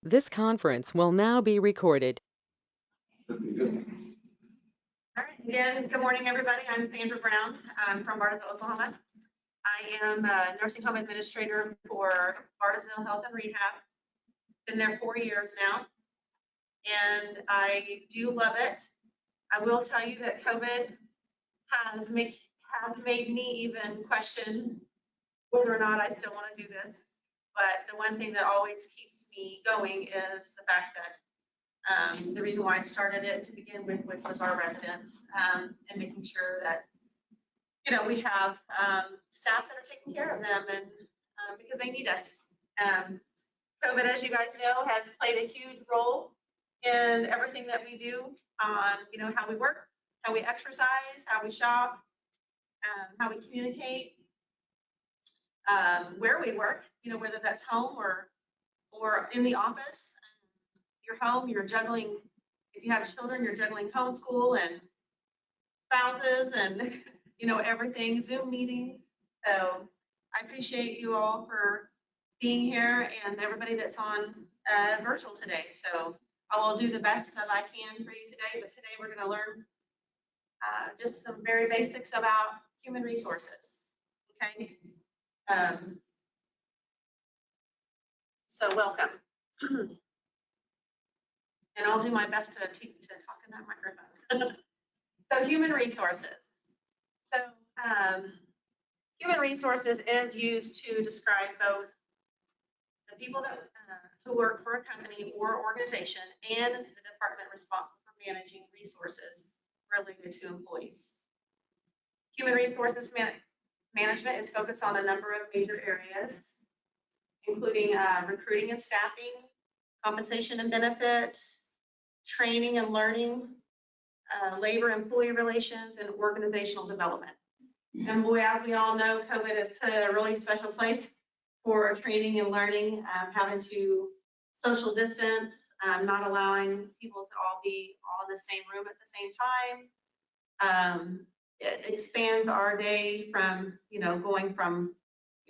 This conference will now be recorded. All right, again, good morning, everybody. I'm Sandra Brown from Bartlesville, Oklahoma. I am a nursing home administrator for Bartlesville Health and Rehab. Been there 4 years now, and I do love it. I will tell you that COVID has made me even question whether or not I still want to do this. But the one thing that always keeps me going is the fact that the reason why I started it to begin with, which was our residents, and making sure that, we have staff that are taking care of them and because they need us. COVID, as you guys know, has played a huge role in everything that we do on, how we work, how we exercise, how we shop, how we communicate, where we work, whether that's home or in the office. You're home, you're juggling, if you have children, you're juggling homeschool and spouses and, everything, Zoom meetings. So I appreciate you all for being here and everybody that's on virtual today. So I will do the best that I can for you today, but today we're going to learn just some very basics about human resources. Okay. So welcome. And I'll do my best to talk in that microphone. So human resources. So human resources is used to describe both the people that who work for a company or organization and the department responsible for managing resources related to employees. Human resources management is focused on a number of major areas, including recruiting and staffing, compensation and benefits, training and learning, labor employee relations, and organizational development. And boy, as we all know, COVID has put in a really special place for training and learning, having to social distance, not allowing people to all be all in the same room at the same time. It expands our day from, going from,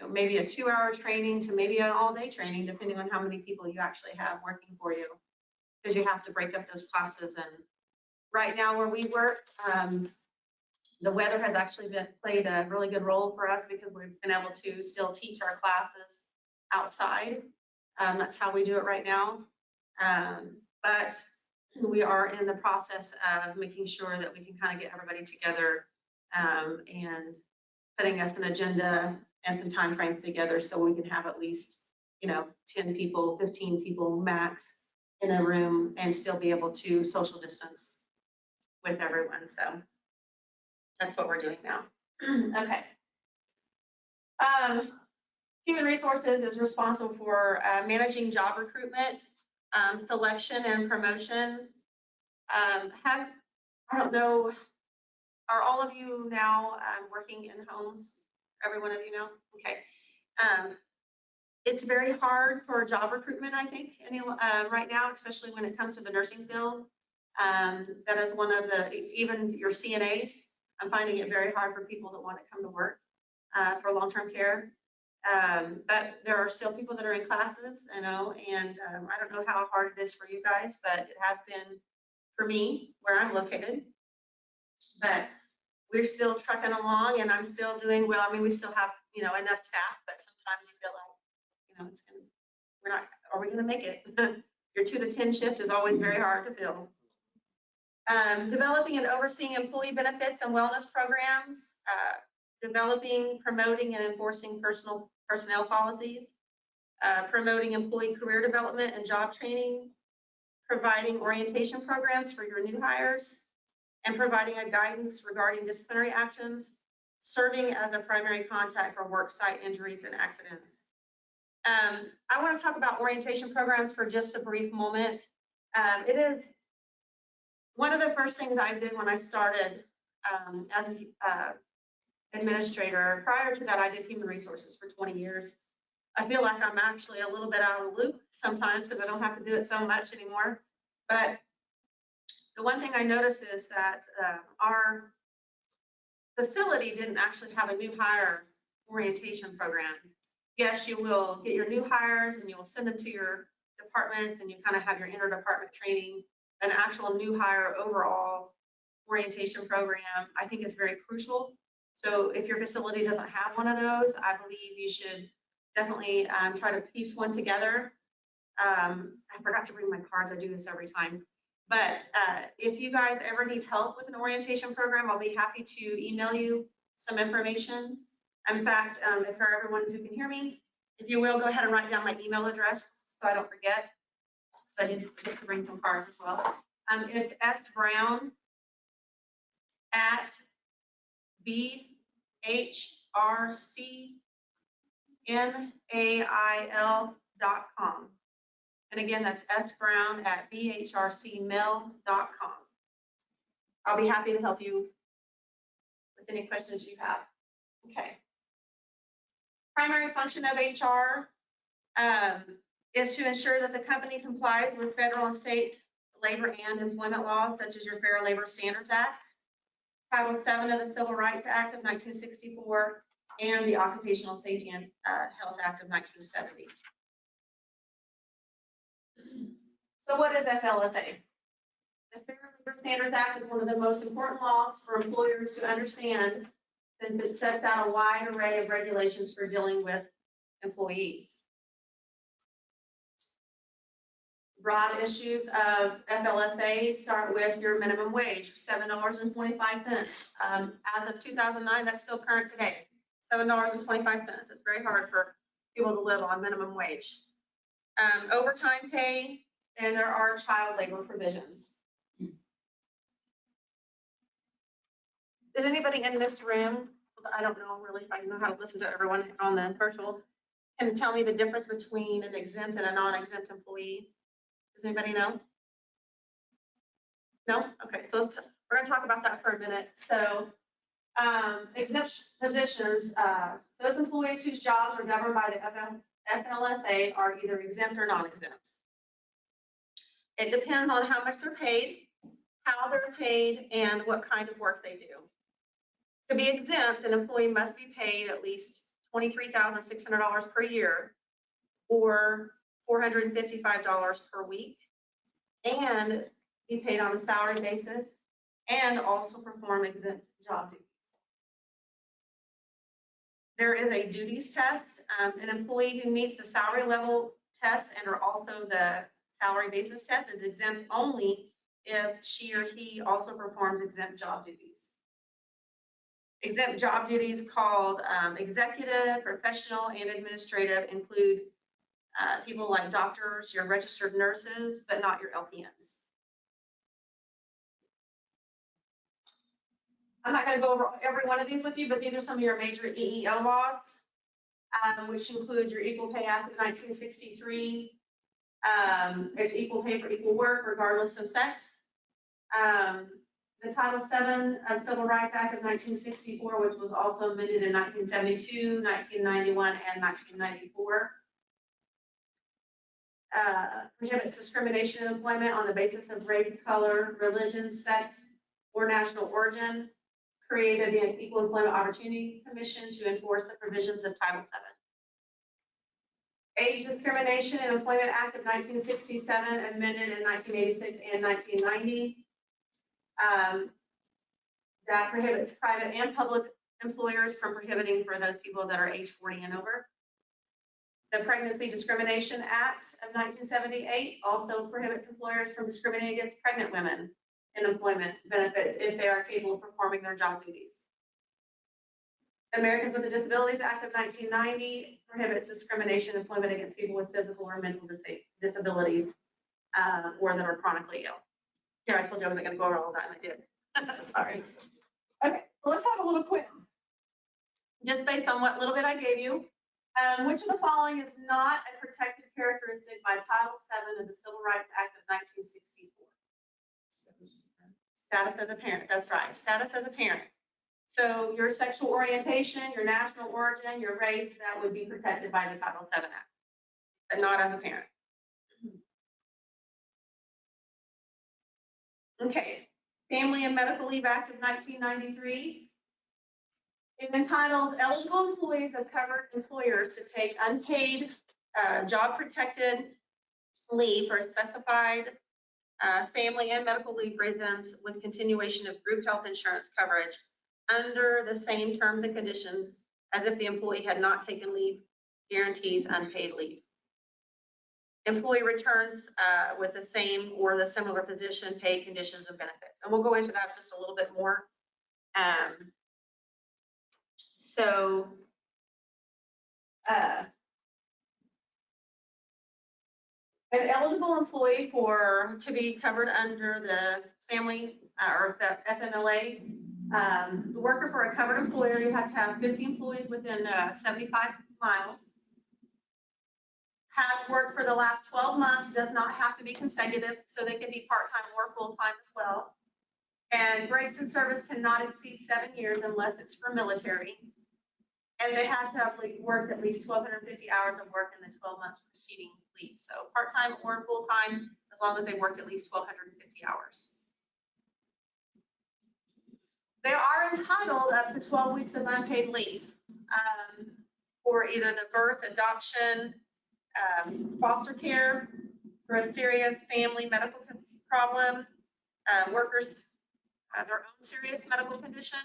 maybe a 2-hour training to maybe an all-day training, depending on how many people you actually have working for you, because you have to break up those classes. And right now where we work, the weather has actually played a really good role for us because we've been able to still teach our classes outside. That's how we do it right now. But we are in the process of making sure that we can kind of get everybody together and putting us an agenda and some time frames together so we can have at least, 10 people, 15 people max in a room and still be able to social distance with everyone. So that's what we're doing now. Okay. Human resources is responsible for managing job recruitment, selection and promotion. I don't know, are all of you now working in homes? Every one of you now? Okay. It's very hard for job recruitment, I think, right now, especially when it comes to the nursing field. That is one of the, even your CNAs, I'm finding it very hard for people that want to come to work for long-term care. But there are still people that are in classes, and I don't know how hard it is for you guys, but it has been for me where I'm located. But we're still trucking along, and I'm still doing well. I mean, we still have, enough staff, but sometimes you feel like, are we gonna make it? Your 2 to 10 shift is always very hard to fill. Developing and overseeing employee benefits and wellness programs, developing, promoting, and enforcing personnel policies, promoting employee career development and job training, providing orientation programs for your new hires, and providing a guidance regarding disciplinary actions, serving as a primary contact for worksite injuries and accidents. I want to talk about orientation programs for just a brief moment. It is one of the first things I did when I started as an administrator. Prior to that, I did human resources for 20 years. I feel like I'm actually a little bit out of the loop sometimes because I don't have to do it so much anymore. But the one thing I noticed is that our facility didn't actually have a new hire orientation program. Yes, you will get your new hires and you will send them to your departments and you kind of have your interdepartment training, an actual new hire overall orientation program, I think is very crucial. So if your facility doesn't have one of those, I believe you should definitely try to piece one together. I forgot to bring my cards. I do this every time. But if you guys ever need help with an orientation program, I'll be happy to email you some information. In fact, if for everyone who can hear me, if you will, go ahead and write down my email address so I don't forget. So I did forget to bring some cards as well. It's sbrown@bhrcmail.com. And again, that's sbrown@bhrcmail.com. I'll be happy to help you with any questions you have. Okay. Primary function of HR is to ensure that the company complies with federal and state labor and employment laws, such as your Fair Labor Standards Act, Title VII of the Civil Rights Act of 1964, and the Occupational Safety and Health Act of 1970. So what is FLSA? The Fair Labor Standards Act is one of the most important laws for employers to understand, since it sets out a wide array of regulations for dealing with employees. Broad issues of FLSA start with your minimum wage, $7.25. As of 2009, that's still current today, $7.25. It's very hard for people to live on minimum wage. Overtime pay, and there are child labor provisions. Is anybody in this room, I don't know really if I know how to listen to everyone on the virtual, can tell me the difference between an exempt and a non-exempt employee? Does anybody know? No? Okay, so we're gonna talk about that for a minute. So exempt positions, those employees whose jobs are governed by the FLSA are either exempt or non-exempt. It depends on how much they're paid, how they're paid, and what kind of work they do. To be exempt, an employee must be paid at least $23,600 per year or $455 per week, and be paid on a salary basis, and also perform exempt job duties. There is a duties test. An employee who meets the salary level test and or also the salary basis test is exempt only if she or he also performs exempt job duties. Exempt job duties called executive, professional, and administrative include people like doctors, your registered nurses, but not your LPNs. I'm not going to go over every one of these with you, but these are some of your major EEO laws, which include your Equal Pay Act of 1963. It's equal pay for equal work, regardless of sex. The Title VII of Civil Rights Act of 1964, which was also amended in 1972, 1991, and 1994. Prohibits discrimination in employment on the basis of race, color, religion, sex, or national origin. Created the Equal Employment Opportunity Commission to enforce the provisions of Title VII. Age Discrimination in Employment Act of 1967, amended in 1986 and 1990. That prohibits private and public employers from prohibiting for those people that are age 40 and over. The Pregnancy Discrimination Act of 1978 also prohibits employers from discriminating against pregnant women in employment benefits if they are capable of performing their job duties. Americans with Disabilities Act of 1990 prohibits discrimination in employment against people with physical or mental disabilities or that are chronically ill. Here, I told you I wasn't going to go over all of that, and I did. Sorry. Okay, so let's have a little quiz. Just based on what little bit I gave you, which of the following is not a protected characteristic by Title VII of the Civil Rights Act of 1964? Status as a parent, that's right, status as a parent. So your sexual orientation, your national origin, your race, that would be protected by the Title VII Act, but not as a parent. Okay, Family and Medical Leave Act of 1993. It entitles eligible employees of covered employers to take unpaid, job protected leave for specified family and medical leave reasons with continuation of group health insurance coverage under the same terms and conditions as if the employee had not taken leave, guarantees unpaid leave. Employee returns with the same or the similar position, pay, conditions, and benefits. And we'll go into that just a little bit more. So an eligible employee to be covered under the family or the FMLA, the worker for a covered employer, you have to have 50 employees within 75 miles, has worked for the last 12 months, does not have to be consecutive, so they can be part-time or full-time as well. And breaks in service cannot exceed 7 years unless it's for military. And they have to have worked at least 1,250 hours of work in the 12 months preceding leave. So part-time or full-time, as long as they worked at least 1,250 hours. They are entitled up to 12 weeks of unpaid leave for either the birth, adoption, foster care, for a serious family medical problem, workers have their own serious medical condition,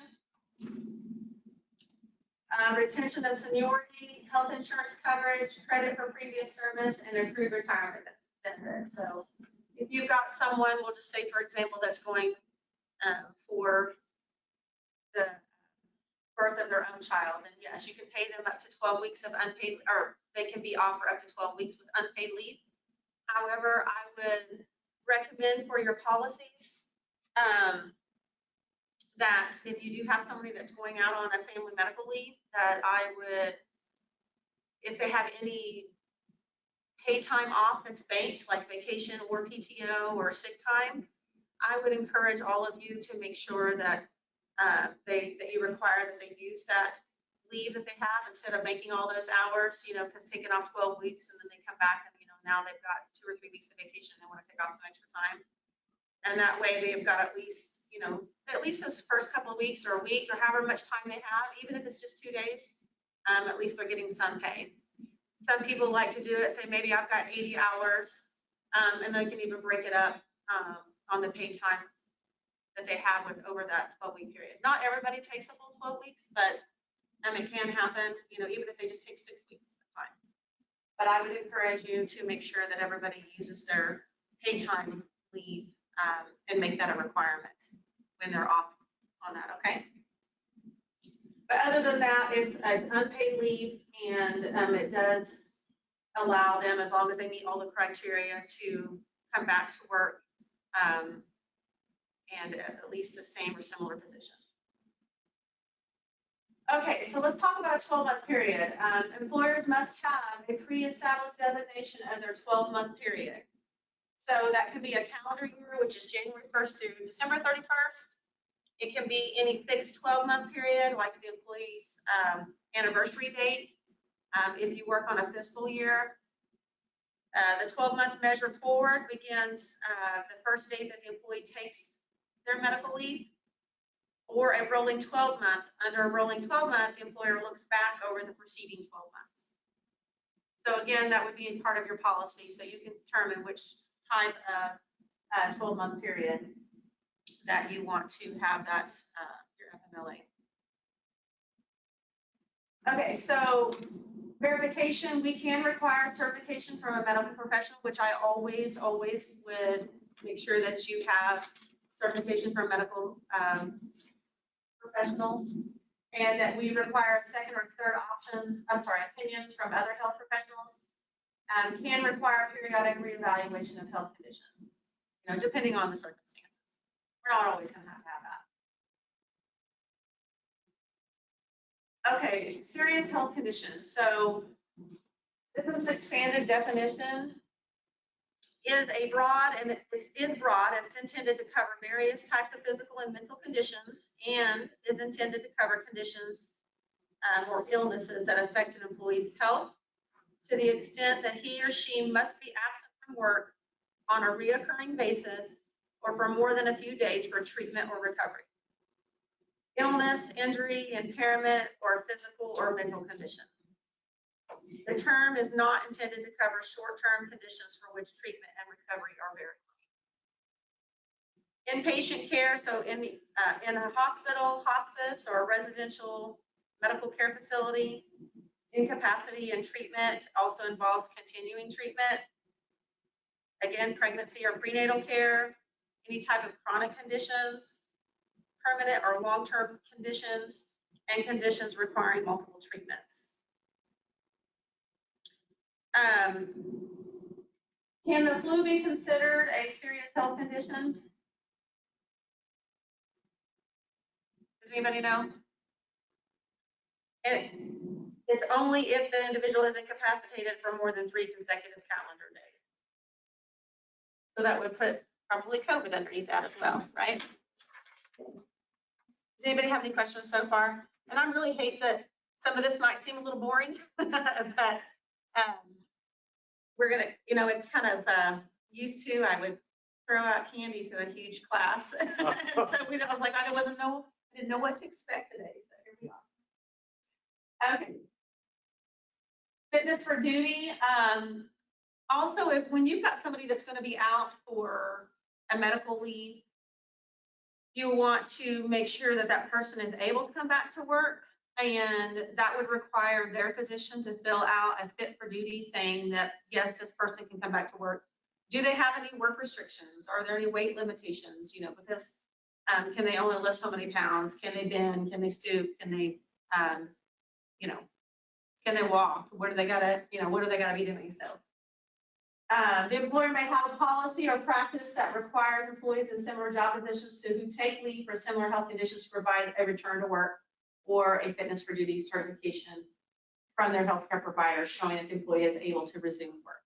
retention of seniority, health insurance coverage, credit for previous service, and accrued retirement benefit. So if you've got someone, we'll just say, for example, that's going for the birth of their own child, then yes, you can pay them up to 12 weeks of unpaid, or they can be offered up to 12 weeks with unpaid leave. However, I would recommend for your policies that if you do have somebody that's going out on a family medical leave, that I would, if they have any paid time off that's banked, like vacation or PTO or sick time, I would encourage all of you to make sure that that you require that they use that leave that they have instead of making all those hours, because taking off 12 weeks and then they come back and, now they've got 2 or 3 weeks of vacation, they want to take off some extra time. And that way they've got at least, at least those first couple of weeks or a week or however much time they have, even if it's just 2 days, at least they're getting some pay. Some people like to do it, say maybe I've got 80 hours, and they can even break it up on the paid time that they have over that 12-week period. Not everybody takes a full 12 weeks, but it can happen, even if they just take 6 weeks of time. But I would encourage you to make sure that everybody uses their paid time leave and make that a requirement when they're off on that, okay? But other than that, it's unpaid leave, and it does allow them, as long as they meet all the criteria, to come back to work and at least the same or similar position. Okay, so let's talk about a 12-month period. Employers must have a pre-established designation of their 12-month period. So that could be a calendar year, which is January 1st through December 31st. It can be any fixed 12-month period, like the employee's anniversary date. If you work on a fiscal year, the 12-month measure forward begins the first date that the employee takes their medical leave, or a rolling 12-month. Under a rolling 12-month, the employer looks back over the preceding 12 months. So again, that would be in part of your policy, so you can determine which type of 12-month period that you want to have that your FMLA. Okay, so verification, we can require certification from a medical professional, which I always would make sure that you have certification from a medical professional, and that we require second or third opinions from other health professionals. Can require periodic reevaluation of health condition, depending on the circumstances. We're not always going to have that. Okay, serious health conditions. So this is an expanded definition. Is broad and it's intended to cover various types of physical and mental conditions, and is intended to cover conditions or illnesses that affect an employee's health to the extent that he or she must be absent from work on a reoccurring basis or for more than a few days for treatment or recovery. Illness, injury, impairment, or physical or mental condition. The term is not intended to cover short-term conditions for which treatment and recovery are variable. Inpatient care, so in a hospital, hospice, or residential medical care facility, incapacity and treatment also involves continuing treatment. Again, pregnancy or prenatal care, any type of chronic conditions, permanent or long-term conditions, and conditions requiring multiple treatments. Can the flu be considered a serious health condition? Does anybody know? It's only if the individual is incapacitated for more than 3 consecutive calendar days. So that would put probably COVID underneath that as well, right? Does anybody have any questions so far? And I really hate that some of this might seem a little boring, but we're gonna, it's kind of used to, I would throw out candy to a huge class. So I was like, I didn't know what to expect today. So here we are. Okay. Fitness for duty. Also, when you've got somebody that's going to be out for a medical leave, you want to make sure that that person is able to come back to work, and that would require their physician to fill out a fit for duty saying that, yes, this person can come back to work. Do they have any work restrictions? Are there any weight limitations? Because can they only lift so many pounds? Can they bend? Can they stoop? Can they, can they walk? What do they gotta be doing? So the employer may have a policy or practice that requires employees in similar job positions who take leave for similar health conditions to provide a return to work or a fitness for duty certification from their healthcare provider showing that the employee is able to resume work.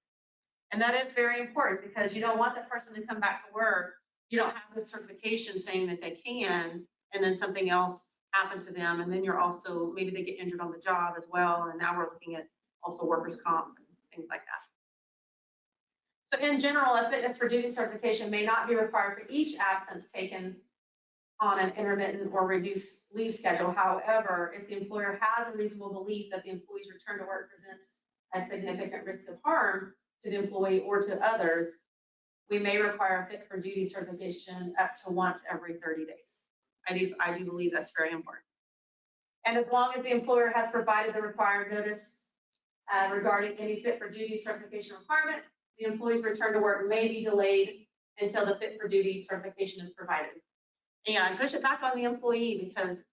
And that is very important because you don't want that person to come back to work. You don't have the certification saying that they can, and then something else happened to them, and then you're also, maybe they get injured on the job as well, and now we're looking at also workers' comp and things like that. So in general, a fitness for duty certification may not be required for each absence taken on an intermittent or reduced leave schedule. However, if the employer has a reasonable belief that the employee's return to work presents a significant risk of harm to the employee or to others, we may require a fit for duty certification up to once every 30 days. I do believe that's very important. And as long as the employer has provided the required notice regarding any fit for duty certification requirement, the employee's return to work may be delayed until the fit for duty certification is provided. And push it back on the employee because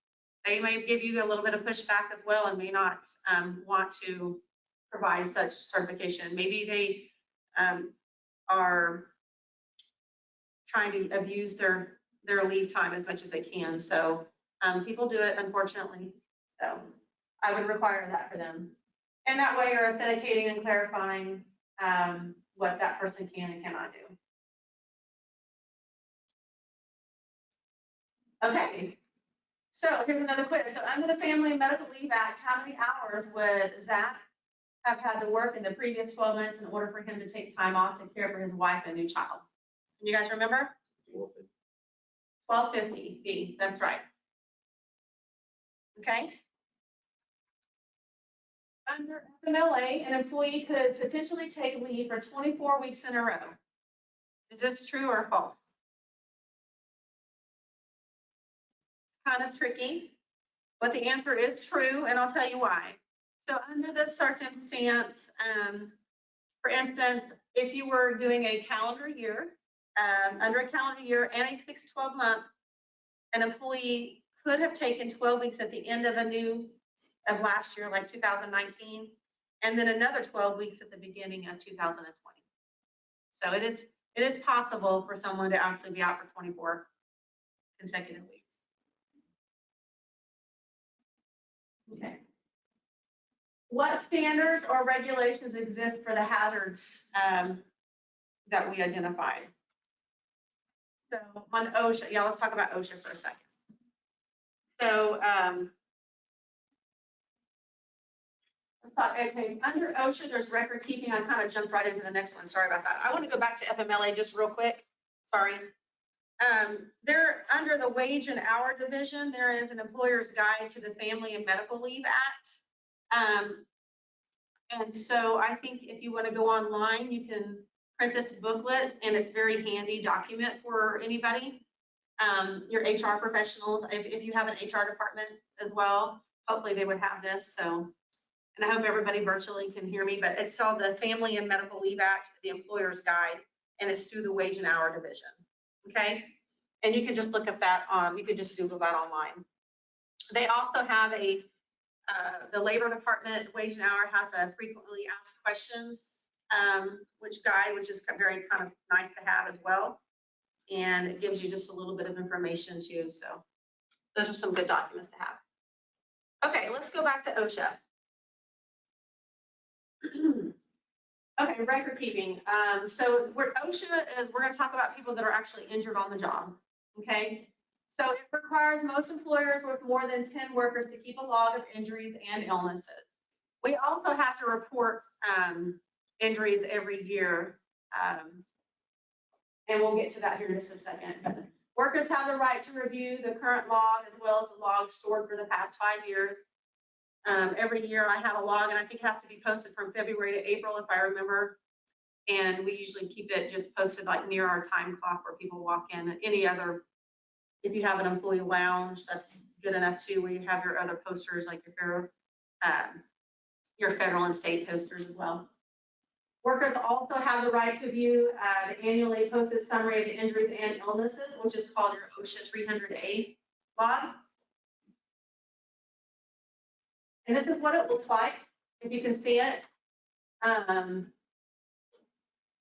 they may give you a little bit of pushback as well and may not want to provide such certification. Maybe they are trying to abuse their leave time as much as they can. So people do it, unfortunately. So I would require that for them. And that way you're authenticating and clarifying what that person can and cannot do. Okay, so here's another quiz. So under the Family and Medical Leave Act, how many hours would Zach have had to work in the previous 12 months in order for him to take time off to care for his wife and new child? Can you guys remember? 1250 B, that's right. Okay. Under FMLA, an employee could potentially take leave for 24 weeks in a row. Is this true or false? It's kind of tricky, but the answer is true, and I'll tell you why. So under this circumstance, for instance, if you were doing a calendar year, under a calendar year and a fixed 12 month, an employee could have taken 12 weeks at the end of last year, like 2019, and then another 12 weeks at the beginning of 2020. So it is possible for someone to actually be out for 24 consecutive weeks. Okay. What standards or regulations exist for the hazards that we identified? So on OSHA, yeah, let's talk about OSHA for a second. So let's talk, okay, under OSHA, there's record keeping. I kind of jumped right into the next one. Sorry about that. I want to go back to FMLA just real quick. Sorry. There, under the Wage and Hour Division, there is an employer's guide to the Family and Medical Leave Act. And so I think if you want to go online, you can print this booklet, and it's very handy document for anybody. Your HR professionals, if you have an HR department as well, hopefully they would have this. So, and I hope everybody virtually can hear me, but it's called the Family and Medical Leave Act, the Employer's Guide, and it's through the Wage and Hour Division. Okay, and you can just look up that you could just Google that online. They also have the Labor Department Wage and Hour has a frequently asked questions which is very kind of nice to have as well. And it gives you just a little bit of information too. So those are some good documents to have. Okay, let's go back to OSHA. Okay, record keeping. So OSHA is, we're going to talk about people that are actually injured on the job. Okay, so it requires most employers with more than 10 workers to keep a log of injuries and illnesses. We also have to report injuries every year. And we'll get to that here in just a second. But workers have the right to review the current log as well as the log stored for the past 5 years. Every year I have a log, and I think it has to be posted from February to April if I remember. And we usually keep it just posted like near our time clock where people walk in. And any other, if you have an employee lounge, that's good enough too, where you have your other posters like your federal and state posters as well. Workers also have the right to view the annually posted summary of the injuries and illnesses, which is called your OSHA 300A log. And this is what it looks like, if you can see it.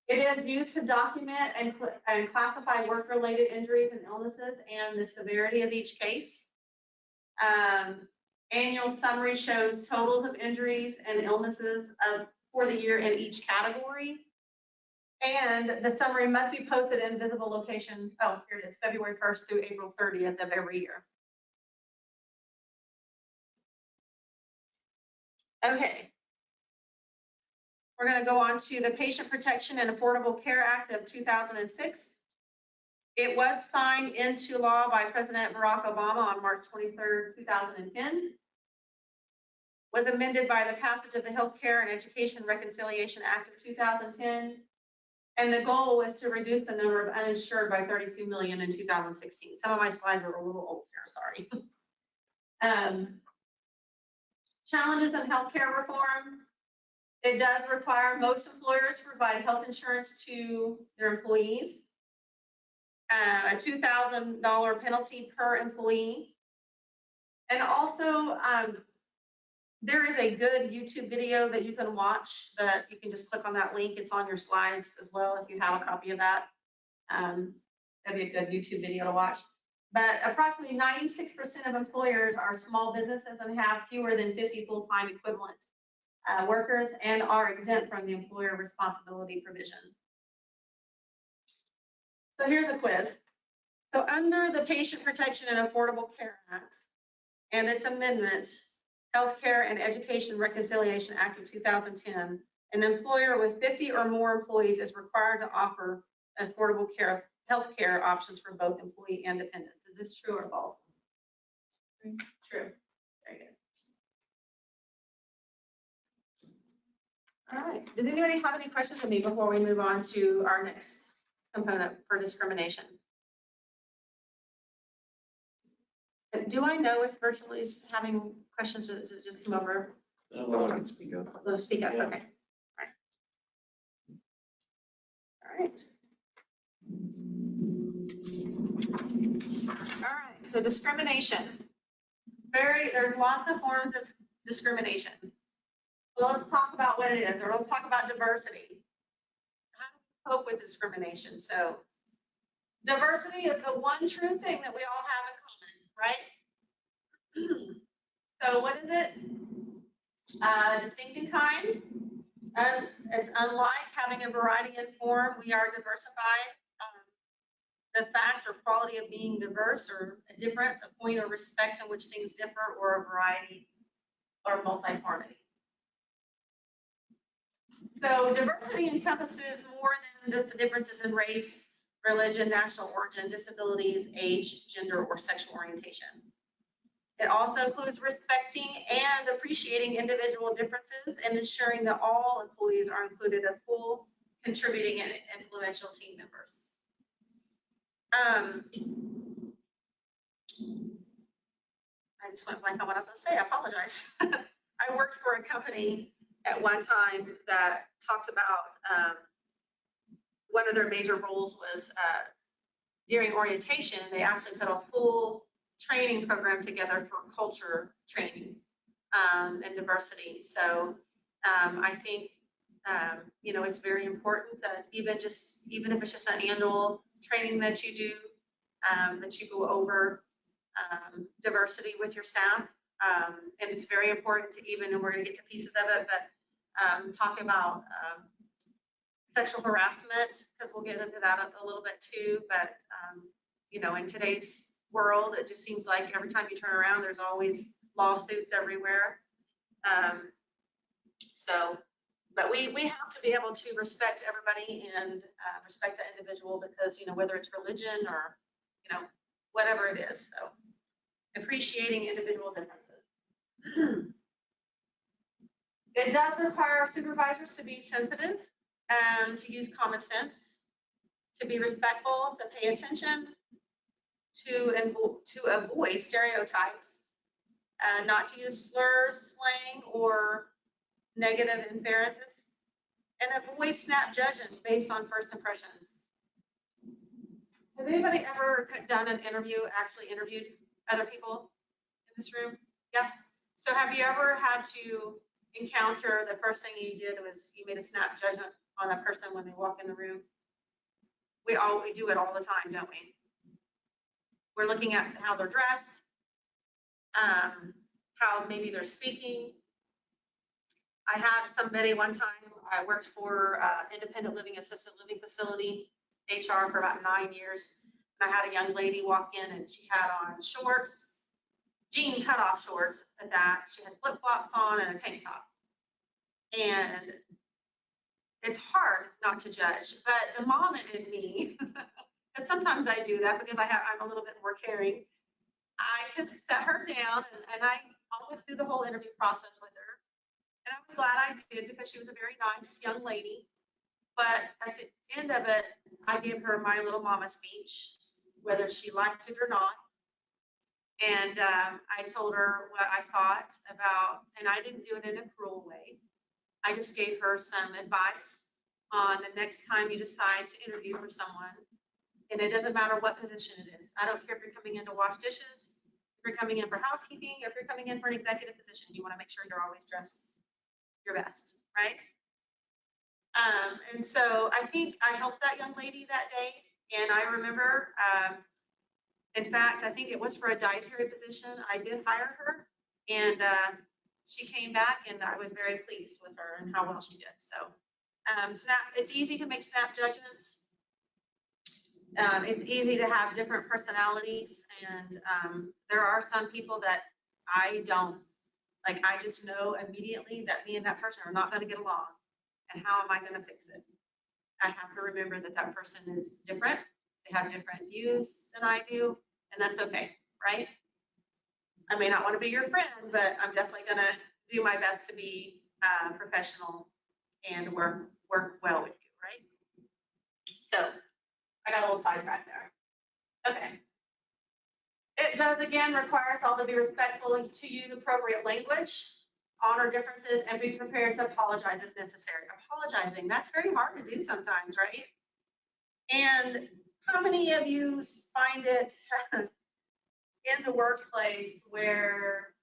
It is used to document and classify work-related injuries and illnesses and the severity of each case. Annual summary shows totals of injuries and illnesses for the year in each category. And the summary must be posted in visible location. Oh, here it is, February 1st through April 30th of every year. Okay. We're going to go on to the Patient Protection and Affordable Care Act of 2006. It was signed into law by President Barack Obama on March 23rd, 2010. Was amended by the passage of the Healthcare and Education Reconciliation Act of 2010. And the goal was to reduce the number of uninsured by 32 million in 2016. Some of my slides are a little old here, sorry. Challenges in healthcare reform. It does require most employers to provide health insurance to their employees. A $2,000 penalty per employee. And also, there is a good YouTube video that you can watch that you can just click on that link. It's on your slides as well if you have a copy of that. That'd be a good YouTube video to watch. But approximately 96% of employers are small businesses and have fewer than 50 full-time equivalent workers and are exempt from the employer responsibility provision. So here's a quiz. So under the Patient Protection and Affordable Care Act and its amendments, Healthcare and Education Reconciliation Act of 2010, an employer with 50 or more employees is required to offer affordable health care options for both employee and dependents. Is this true or false? True. Very good. All right. Does anybody have any questions for me before we move on to our next component for discrimination? Do I know if virtually is having questions to just come over? Speak up. Let us speak up. Yeah. Okay. All right. All right. So discrimination. There's lots of forms of discrimination. So let's talk about what it is, or let's talk about diversity. How do we cope with discrimination? So diversity is the one true thing that we all have in common, right? So what is it? Distinct in kind. It's unlike having a variety in form. We are diversified. The fact or quality of being diverse, or a difference, a point of respect in which things differ, or a variety or multiformity. So diversity encompasses more than just the differences in race, religion, national origin, disabilities, age, gender, or sexual orientation. It also includes respecting and appreciating individual differences and ensuring that all employees are included as full, contributing and influential team members. I just went blank on what I was going to say. I apologize. I worked for a company at one time that talked about one of their major roles was during orientation, they actually put a full training program together for culture training and diversity. So I think, it's very important that even if it's just an annual training that you do, that you go over diversity with your staff. And it's very important to even, and we're going to get to pieces of it, but talking about sexual harassment, because we'll get into that a little bit too. But, in today's world, it just seems like every time you turn around, there's always lawsuits everywhere. But we have to be able to respect everybody and respect the individual because, whether it's religion or, whatever it is. So appreciating individual differences. It does require supervisors to be sensitive and to use common sense, to be respectful, to pay attention, to avoid stereotypes, not to use slurs, slang, or negative inferences, and avoid snap judgment based on first impressions. Has anybody ever done an interview, actually interviewed other people in this room? Yeah. So have you ever had to encounter the first thing you did was you made a snap judgment on a person when they walk in the room? We do it all the time, don't we? We're looking at how they're dressed, how maybe they're speaking. I had somebody one time, I worked for independent living, assisted living facility, HR for about 9 years. And I had a young lady walk in and she had on shorts, jean cutoff shorts at that. She had flip-flops on and a tank top. And it's hard not to judge, but the mom in me, because sometimes I do that because I'm a little bit more caring. I just sat her down and I went through the whole interview process with her. And I was glad I did because she was a very nice young lady. But at the end of it, I gave her my little mama speech, whether she liked it or not. And I told her what I thought about, and I didn't do it in a cruel way. I just gave her some advice on the next time you decide to interview for someone. And it doesn't matter what position it is. I don't care if you're coming in to wash dishes, if you're coming in for housekeeping, or if you're coming in for an executive position, you want to make sure you're always dressed your best, right? And so I think I helped that young lady that day. And I remember, in fact, I think it was for a dietary position. I did hire her and she came back and I was very pleased with her and how well she did. So it's easy to make snap judgments. It's easy to have different personalities. And there are some people that I don't, like, I just know immediately that me and that person are not going to get along. And how am I going to fix it? I have to remember that that person is different. They have different views than I do, and that's okay, right? I may not want to be your friend, but I'm definitely going to do my best to be professional and work well with you, right? So I got a little sidetracked there. Okay. It does, again, require us all to be respectful and to use appropriate language, honor differences, and be prepared to apologize if necessary. Apologizing, that's very hard to do sometimes, right? And how many of you find it in the workplace where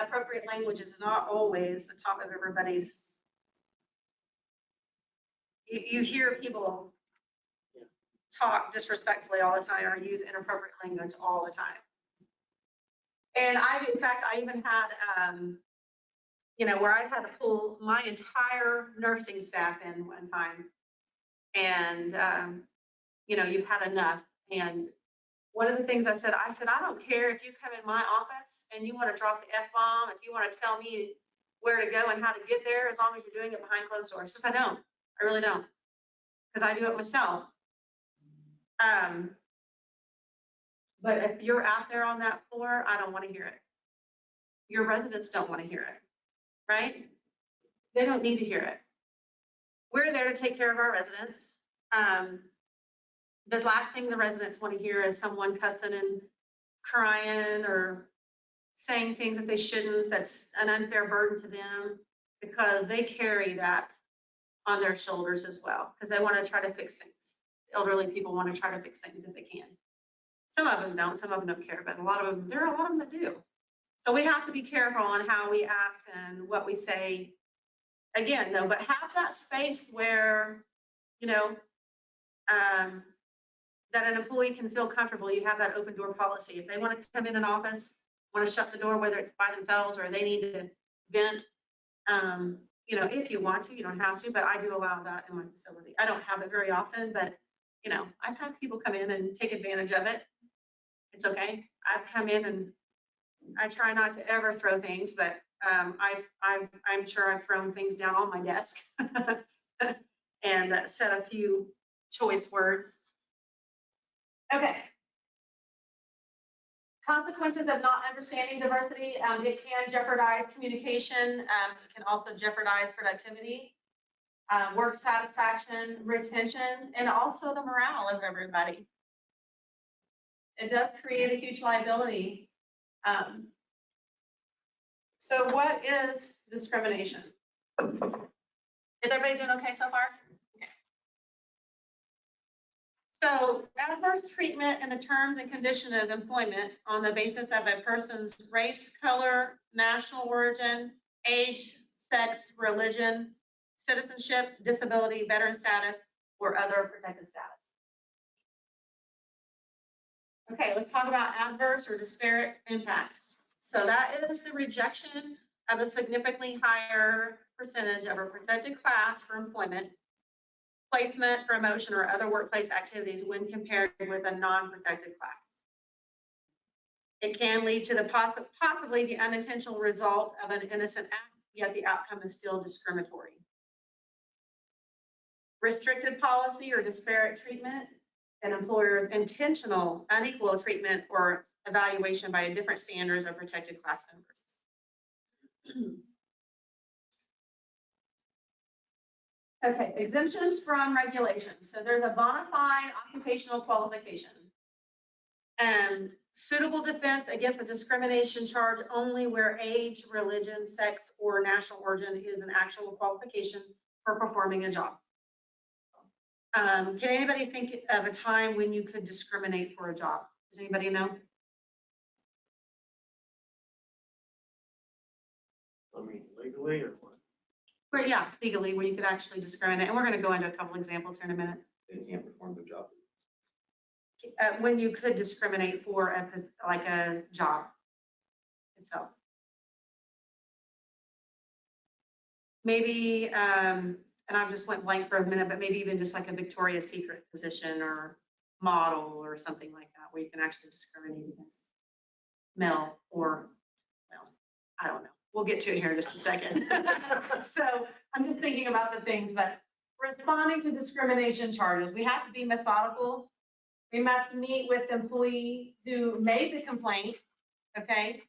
appropriate language is not always the top of everybody's? You hear people talk disrespectfully all the time or use inappropriate language all the time. And in fact, I even had, where I had to pull my entire nursing staff in one time. And, you've had enough. And one of the things I said, I don't care if you come in my office and you want to drop the F-bomb, if you want to tell me where to go and how to get there, as long as you're doing it behind closed doors. I don't. I really don't. Because I do it myself. But if you're out there on that floor, I don't want to hear it. Your residents don't want to hear it, right? They don't need to hear it. We're there to take care of our residents. The last thing the residents want to hear is someone cussing and crying or saying things that they shouldn't. That's an unfair burden to them, because they carry that on their shoulders as well, because they want to try to fix things. Elderly people want to try to fix things if they can. Some of them don't, some of them don't care, but a lot of them, there are a lot of them that do. So we have to be careful on how we act and what we say. Again, though, but have that space where, you know, that an employee can feel comfortable. You have that open door policy. If they want to come in an office, want to shut the door, whether it's by themselves or they need to vent, you know, if you want to, you don't have to, but I do allow that in my facility. I don't have it very often, but, you know, I've had people come in and take advantage of it. It's okay. I've come in and I try not to ever throw things, but I'm sure I've thrown things down on my desk and said a few choice words. Okay. Consequences of not understanding diversity, it can jeopardize communication, it can also jeopardize productivity, work satisfaction, retention, and also the morale of everybody. It does create a huge liability. So what is discrimination? Is everybody doing okay so far? Okay. So adverse treatment in the terms and condition of employment on the basis of a person's race, color, national origin, age, sex, religion, citizenship, disability, veteran status, or other protected status. Okay, let's talk about adverse or disparate impact. So that is the rejection of a significantly higher percentage of a protected class for employment, placement, promotion, or other workplace activities when compared with a non-protected class. It can lead to the possibly the unintentional result of an innocent act, yet the outcome is still discriminatory. Restricted policy or disparate treatment, an employer's intentional unequal treatment or evaluation by different standards of protected class members. Okay, exemptions from regulations. So there's a bona fide occupational qualification. Suitable defense against a discrimination charge only where age, religion, sex, or national origin is an actual qualification for performing a job. Can anybody think of a time when you could discriminate for a job? Does anybody know? I mean, legally or what? Where, yeah, legally, where you could actually discriminate. And we're going to go into a couple examples here in a minute. They can't perform the job. When you could discriminate for a job itself. Maybe, and I just went blank for a minute, but maybe even just like a Victoria's Secret position or model or something like that, where you can actually discriminate against male or, well, I don't know. We'll get to it here in just a second. So I'm just thinking about the things, but responding to discrimination charges, we have to be methodical. We must meet with the employee who made the complaint, okay?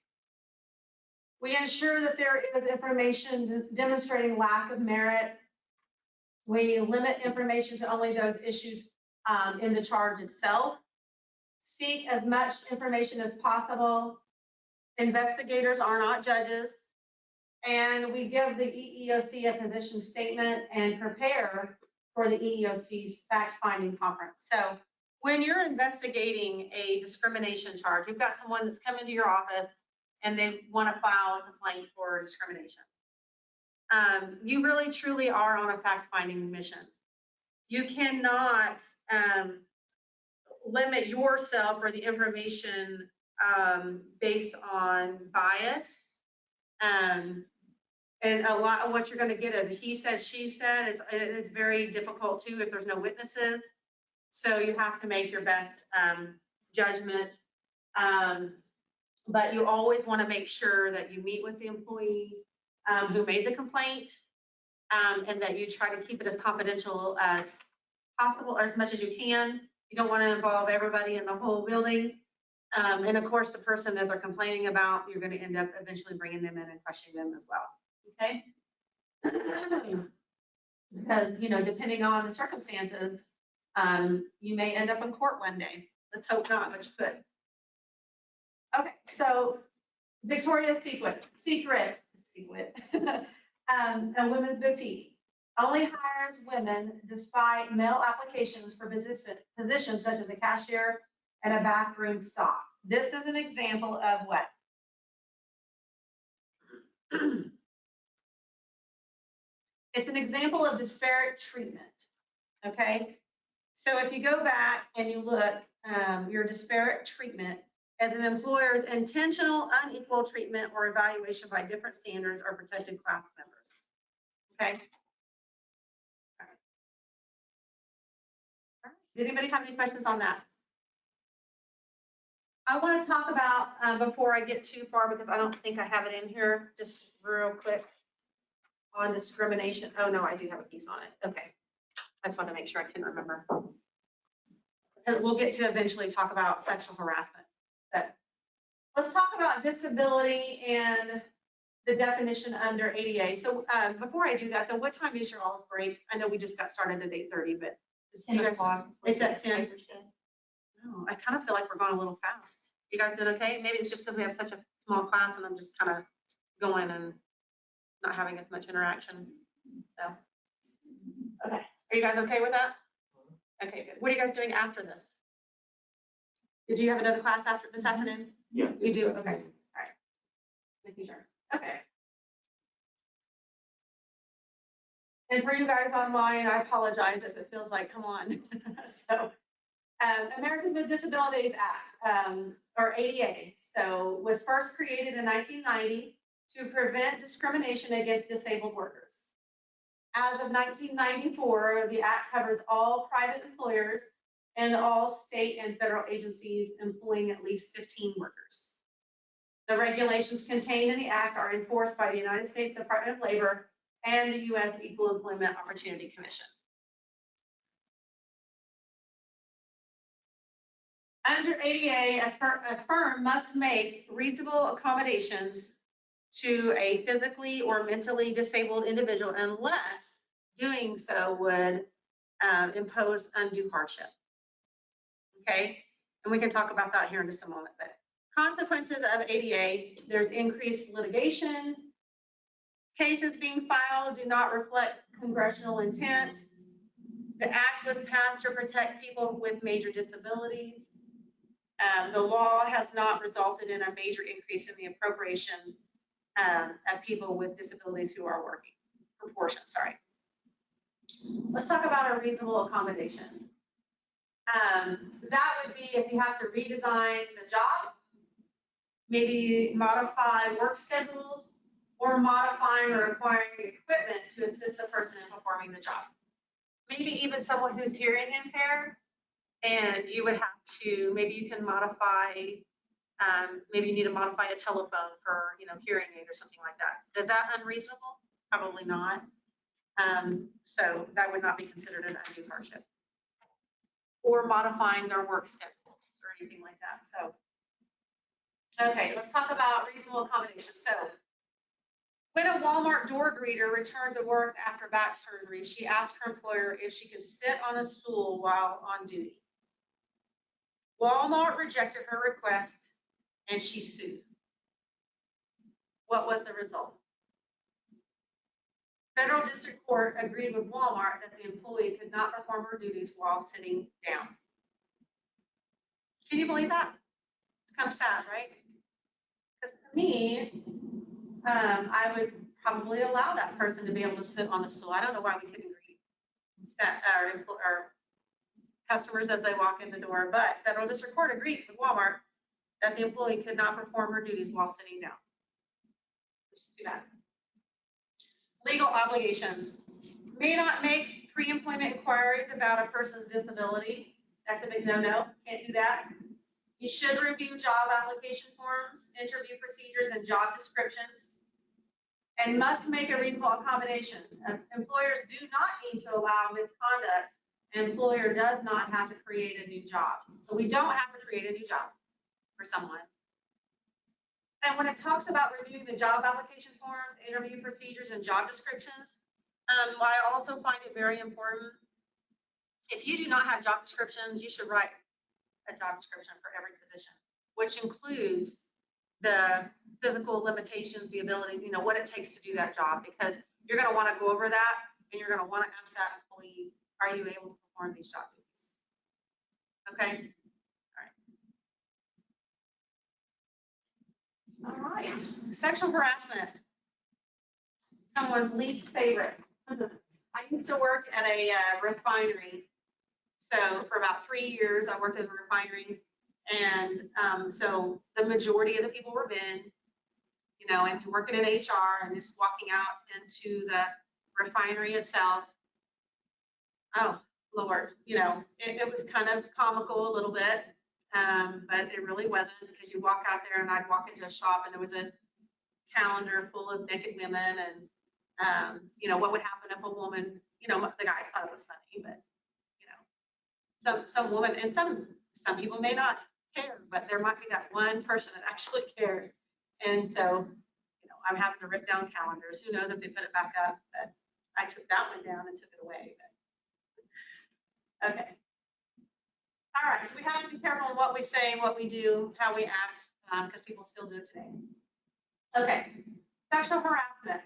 We ensure that there is information demonstrating lack of merit. We limit information to only those issues in the charge itself. Seek as much information as possible. Investigators are not judges. And we give the EEOC a position statement and prepare for the EEOC's fact-finding conference. So when you're investigating a discrimination charge, you've got someone that's come into your office and they want to file a complaint for discrimination. You really truly are on a fact-finding mission. You cannot limit yourself or the information based on bias. And a lot of what you're going to get is a he said, she said. It's very difficult too if there's no witnesses. So you have to make your best judgment. But you always want to make sure that you meet with the employee who made the complaint, and that you try to keep it as confidential as possible, or as much as you can. You don't want to involve everybody in the whole building. And of course, the person that they're complaining about, you're going to end up eventually bringing them in and questioning them as well. Okay? Because, you know, depending on the circumstances, you may end up in court one day. Let's hope not, but you could. Okay, so Victoria's Secret, a women's boutique, only hires women despite male applications for positions such as a cashier and a bathroom stop. This is an example of what? It's an example of disparate treatment, okay? So if you go back and you look, your disparate treatment as an employer's intentional unequal treatment or evaluation by different standards or protected class members, okay? Did anybody have any questions on that? I want to talk about, before I get too far, because I don't think I have it in here, just real quick on discrimination. Oh, no, I do have a piece on it. Okay. I just want to make sure I can remember. Because we'll get to eventually talk about sexual harassment. But let's talk about disability and the definition under ADA. So before I do that, though, what time is your all's break? I know we just got started at 8:30, but you guys, it's at 10. No, I kind of feel like we're going a little fast. You guys doing okay? Maybe it's just because we have such a small class and I'm just kind of going and not having as much interaction. So, okay. Are you guys okay with that? Okay, good. What are you guys doing after this? Did you have another class after this afternoon? Yeah. You do? Okay. All right. Making sure. Okay. And for you guys online, I apologize if it feels like, come on. So, Americans with Disabilities Act, or ADA, so was first created in 1990 to prevent discrimination against disabled workers. As of 1994, the act covers all private employers and all state and federal agencies employing at least 15 workers. The regulations contained in the act are enforced by the United States Department of Labor and the U.S. Equal Employment Opportunity Commission. Under ADA, a firm must make reasonable accommodations to a physically or mentally disabled individual unless doing so would impose undue hardship. Okay, and we can talk about that here in just a moment. But consequences of ADA, there's increased litigation. Cases being filed do not reflect congressional intent. The act was passed to protect people with major disabilities. The law has not resulted in a major increase in the appropriation of people with disabilities who are working. Proportion, sorry. Let's talk about a reasonable accommodation. That would be if you have to redesign the job, maybe modify work schedules, or modifying or acquiring equipment to assist the person in performing the job. Maybe even someone who's hearing impaired, and you would have to, maybe you can modify, maybe you need to modify a telephone for, hearing aid or something like that. Is that unreasonable? Probably not. So that would not be considered an undue hardship. Or modifying their work schedules or anything like that. So, okay, let's talk about reasonable accommodation. So, when a Walmart door greeter returned to work after back surgery, she asked her employer if she could sit on a stool while on duty. Walmart rejected her request and she sued. What was the result? Federal District Court agreed with Walmart that the employee could not perform her duties while sitting down. Can you believe that? It's kind of sad, right? Because to me, I would probably allow that person to be able to sit on a stool. I don't know why we couldn't greet our customers as they walk in the door, but Federal District Court agreed with Walmart that the employee could not perform her duties while sitting down. Just do that. Legal obligations. May not make pre-employment inquiries about a person's disability. That's a big no-no. Can't do that. You should review job application forms, interview procedures, and job descriptions, and must make a reasonable accommodation. Employers do not need to allow misconduct. An employer does not have to create a new job. So we don't have to create a new job, for someone. And when it talks about reviewing the job application forms, interview procedures, and job descriptions, I also find it very important. If you do not have job descriptions, you should write a job description for every position, which includes the physical limitations, the ability, what it takes to do that job, because you're going to want to go over that and you're going to want to ask that employee, are you able to perform these job duties? Okay. All right. Sexual harassment. Someone's least favorite. I used to work at a refinery. So for about 3 years, I worked as a refinery. And so the majority of the people were men, and you're working in HR and just walking out into the refinery itself. Oh, Lord, it was kind of comical a little bit, but it really wasn't, because you walk out there and I'd walk into a shop and there was a calendar full of naked women, and what would happen if a woman, the guys thought it was funny, but some woman, and some people may not care, but there might be that one person that actually cares. And so, I'm having to rip down calendars. Who knows if they put it back up, but I took that one down and took it away. But, okay. All right, so we have to be careful in what we say, what we do, how we act, because people still do it today. Okay, sexual harassment.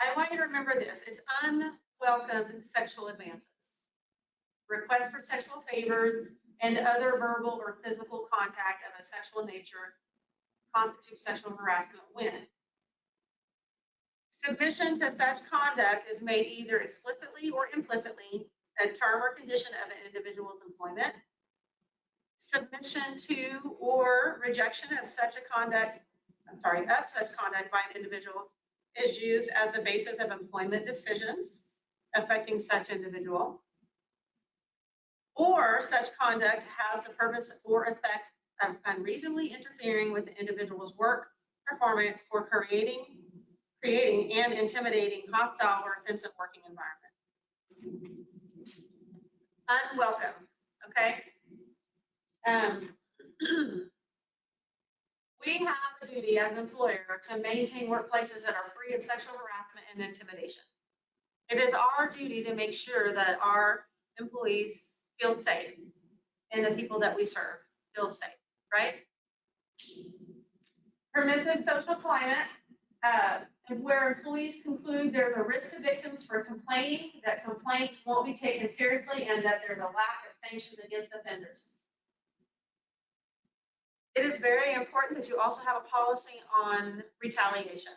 I want you to remember this. It's unwelcome sexual advances, requests for sexual favors, and other verbal or physical contact of a sexual nature constitutes sexual harassment when submission to such conduct is made either explicitly or implicitly a term or condition of an individual's employment. Submission to or rejection of such conduct by an individual is used as the basis of employment decisions affecting such individual. Or such conduct has the purpose or effect of unreasonably interfering with the individual's work, performance, or creating and intimidating hostile or offensive working environment. Unwelcome, okay? We have a duty as an employer to maintain workplaces that are free of sexual harassment and intimidation. It is our duty to make sure that our employees feel safe and the people that we serve feel safe, right? Permissive social climate, where employees conclude there's a risk to victims for complaining, that complaints won't be taken seriously, and that there's a lack of sanctions against offenders. It is very important that you also have a policy on retaliation.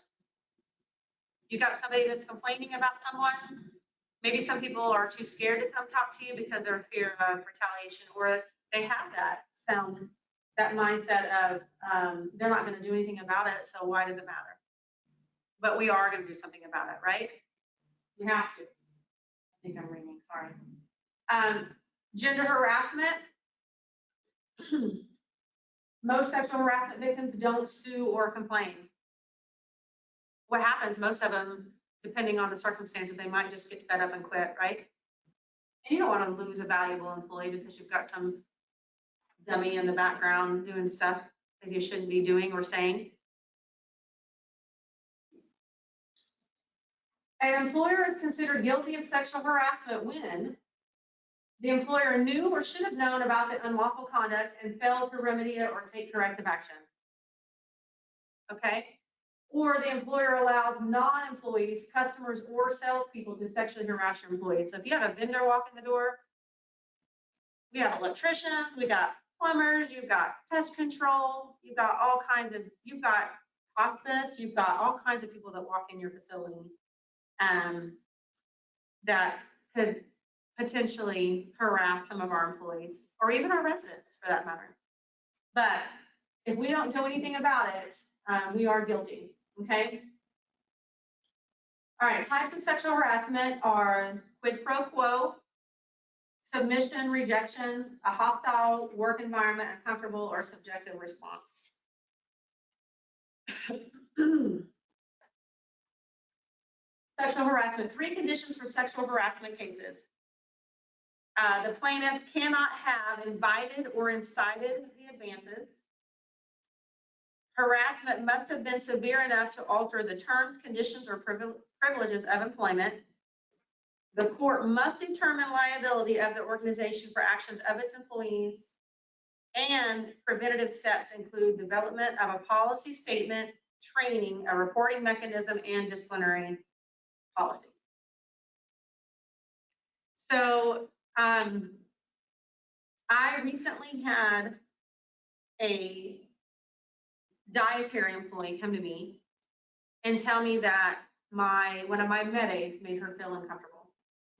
You got somebody that's complaining about someone. Maybe some people are too scared to come talk to you because they're in fear of retaliation, or they have that mindset of they're not going to do anything about it, so why does it matter? But we are going to do something about it, right? We have to. I think I'm ringing, sorry. Gender harassment. Most sexual harassment victims don't sue or complain. What happens, most of them, depending on the circumstances, they might just get fed up and quit, right? And you don't want to lose a valuable employee because you've got some dummy in the background doing stuff that you shouldn't be doing or saying. An employer is considered guilty of sexual harassment when the employer knew or should have known about the unlawful conduct and failed to remedy it or take corrective action. Okay? Or the employer allows non-employees, customers, or salespeople to sexually harass your employees. So if you have a vendor walk in the door, we have electricians, we got plumbers, you've got pest control, you've got all kinds of, you've got hospice, you've got all kinds of people that walk in your facility that could potentially harass some of our employees, or even our residents for that matter. But if we don't do anything about it, we are guilty, okay? All right, types of sexual harassment are quid pro quo, submission, rejection, a hostile work environment, uncomfortable or subjective response. Sexual harassment, 3 conditions for sexual harassment cases. The plaintiff cannot have invited or incited the advances. Harassment must have been severe enough to alter the terms, conditions, or privileges of employment. The court must determine liability of the organization for actions of its employees, and preventative steps include development of a policy statement, training, a reporting mechanism, and disciplinary policy. So I recently had a dietary employee come to me and tell me that one of my med aids made her feel uncomfortable.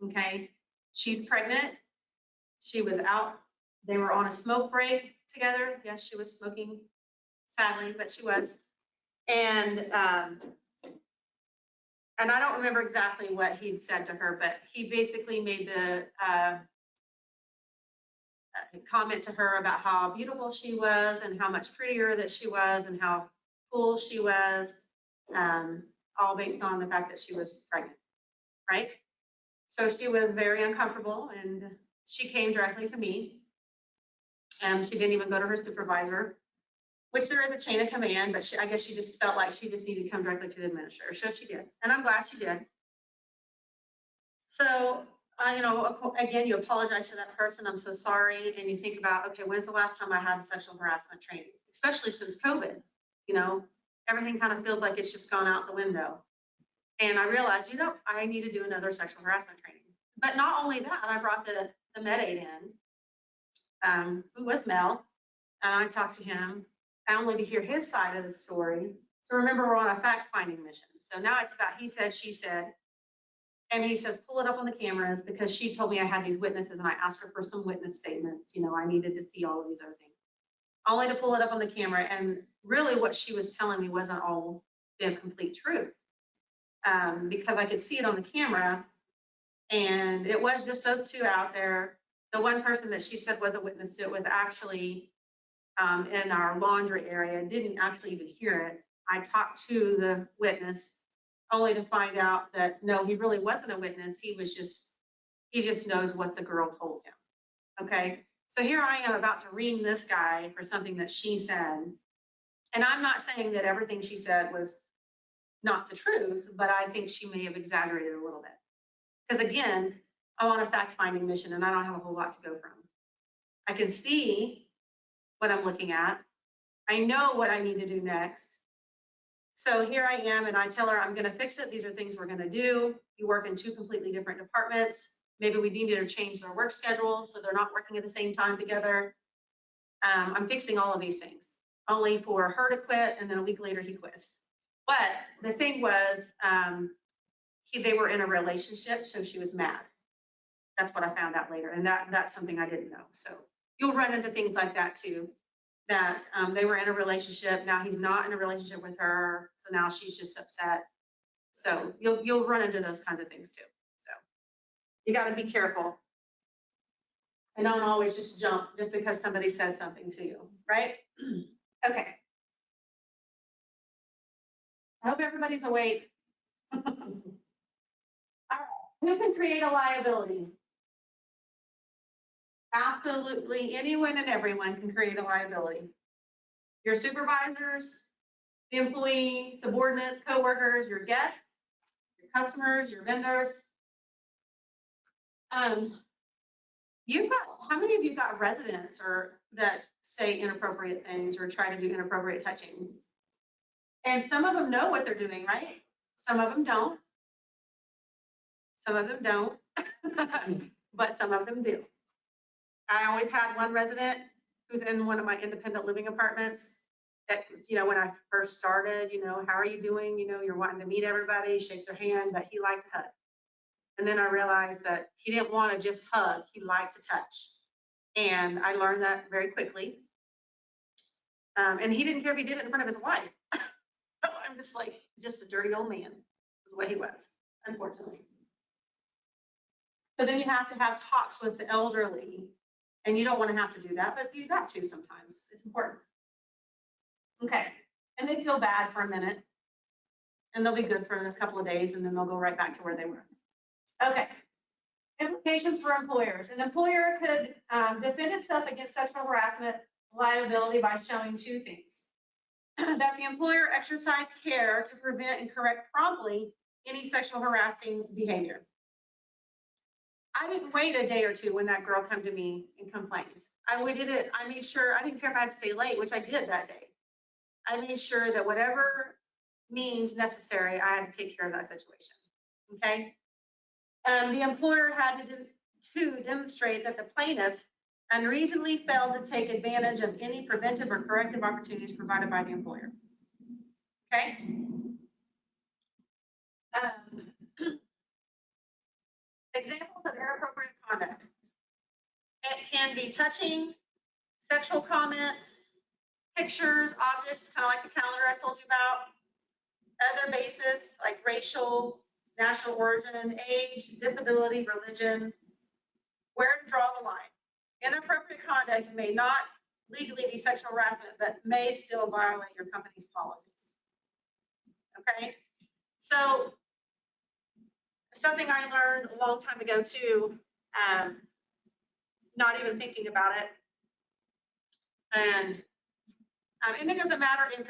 Okay, she's pregnant. She was out. They were on a smoke break together. Yes, she was smoking, sadly, but she was. And I don't remember exactly what he'd said to her, but he basically made the comment to her about how beautiful she was and how much prettier that she was and how cool she was, all based on the fact that she was pregnant, right? So she was very uncomfortable, and she came directly to me. She didn't even go to her supervisor, which there is a chain of command, but I guess she just felt like she just needed to come directly to the administrator. So she did, and I'm glad she did. So, again, you apologize to that person. I'm so sorry. And you think about, okay, when's the last time I had a sexual harassment training? Especially since COVID, everything kind of feels like it's just gone out the window. And I realized, I need to do another sexual harassment training. But not only that, I brought the med aid in, who was Mel, and I talked to him only to hear his side of the story. So remember, we're on a fact-finding mission. So now it's about he said, she said. And he says, pull it up on the cameras, because she told me I had these witnesses, and I asked her for some witness statements. I needed to see all of these other things. Only to pull it up on the camera. And really what she was telling me wasn't all the complete truth, because I could see it on the camera, and it was just those two out there. The one person that she said was a witness to it was actually in our laundry area, didn't actually even hear it. I talked to the witness, only to find out that no, he really wasn't a witness. He just knows what the girl told him. Okay, so here I am about to ream this guy for something that she said. And I'm not saying that everything she said was not the truth, but I think she may have exaggerated a little bit. Because again, I'm on a fact-finding mission, and I don't have a whole lot to go from. I can see what I'm looking at. I know what I need to do next. So here I am, and I tell her, I'm going to fix it. These are things we're going to do. You work in two completely different departments. Maybe we need to change their work schedules so they're not working at the same time together. I'm fixing all of these things, only for her to quit, and then a week later he quits. But the thing was, they were in a relationship, so she was mad. That's what I found out later, and that's something I didn't know. So you'll run into things like that too. That they were in a relationship. Now he's not in a relationship with her, so now she's just upset. So you'll run into those kinds of things too. So you got to be careful, and don't always just jump just because somebody says something to you, right? Okay. I hope everybody's awake. All right. Who can create a liability? Absolutely anyone and everyone can create a liability. Your supervisors, the employee, subordinates, coworkers, your guests, your customers, your vendors. You've got, how many of you got residents or that say inappropriate things or try to do inappropriate touching? And some of them know what they're doing, right? Some of them don't. Some of them don't, but some of them do. I always had one resident who's in one of my independent living apartments that, when I first started, how are you doing? You're wanting to meet everybody, shake their hand, but he liked to hug. And then I realized that he didn't want to just hug, he liked to touch. And I learned that very quickly. And he didn't care if he did it in front of his wife. So I'm just like, just a dirty old man is what he was, unfortunately. So then you have to have talks with the elderly. And you don't want to have to do that, but you got to sometimes. It's important. Okay. And they feel bad for a minute. And they'll be good for a couple of days, and then they'll go right back to where they were. Okay. Implications for employers. An employer could defend itself against sexual harassment liability by showing two things. That the employer exercised care to prevent and correct promptly any sexual harassing behavior. I didn't wait a day or two when that girl come to me and complained. I waited it. I made sure, I didn't care if I had to stay late, which I did that day. I made sure that whatever means necessary, I had to take care of that situation. Okay. The employer had to demonstrate that the plaintiff unreasonably failed to take advantage of any preventive or corrective opportunities provided by the employer. Okay. Examples of inappropriate conduct. It can be touching, sexual comments, pictures, objects, kind of like the calendar I told you about. Other bases like racial, national origin, age, disability, religion. Where to draw the line? Inappropriate conduct may not legally be sexual harassment, but may still violate your company's policies. Okay, so something I learned a long time ago too, not even thinking about it, and it doesn't matter if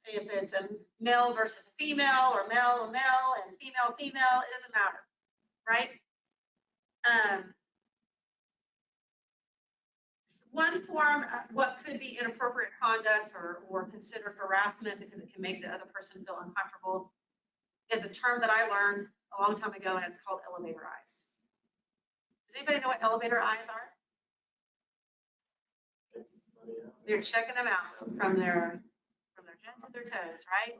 it's a male versus a female or male and female, it doesn't matter, right? One form of what could be inappropriate conduct or considered harassment because it can make the other person feel uncomfortable is a term that I learned a long time ago, and it's called elevator eyes. Does anybody know what elevator eyes are? They're checking them out from their head to their toes, right?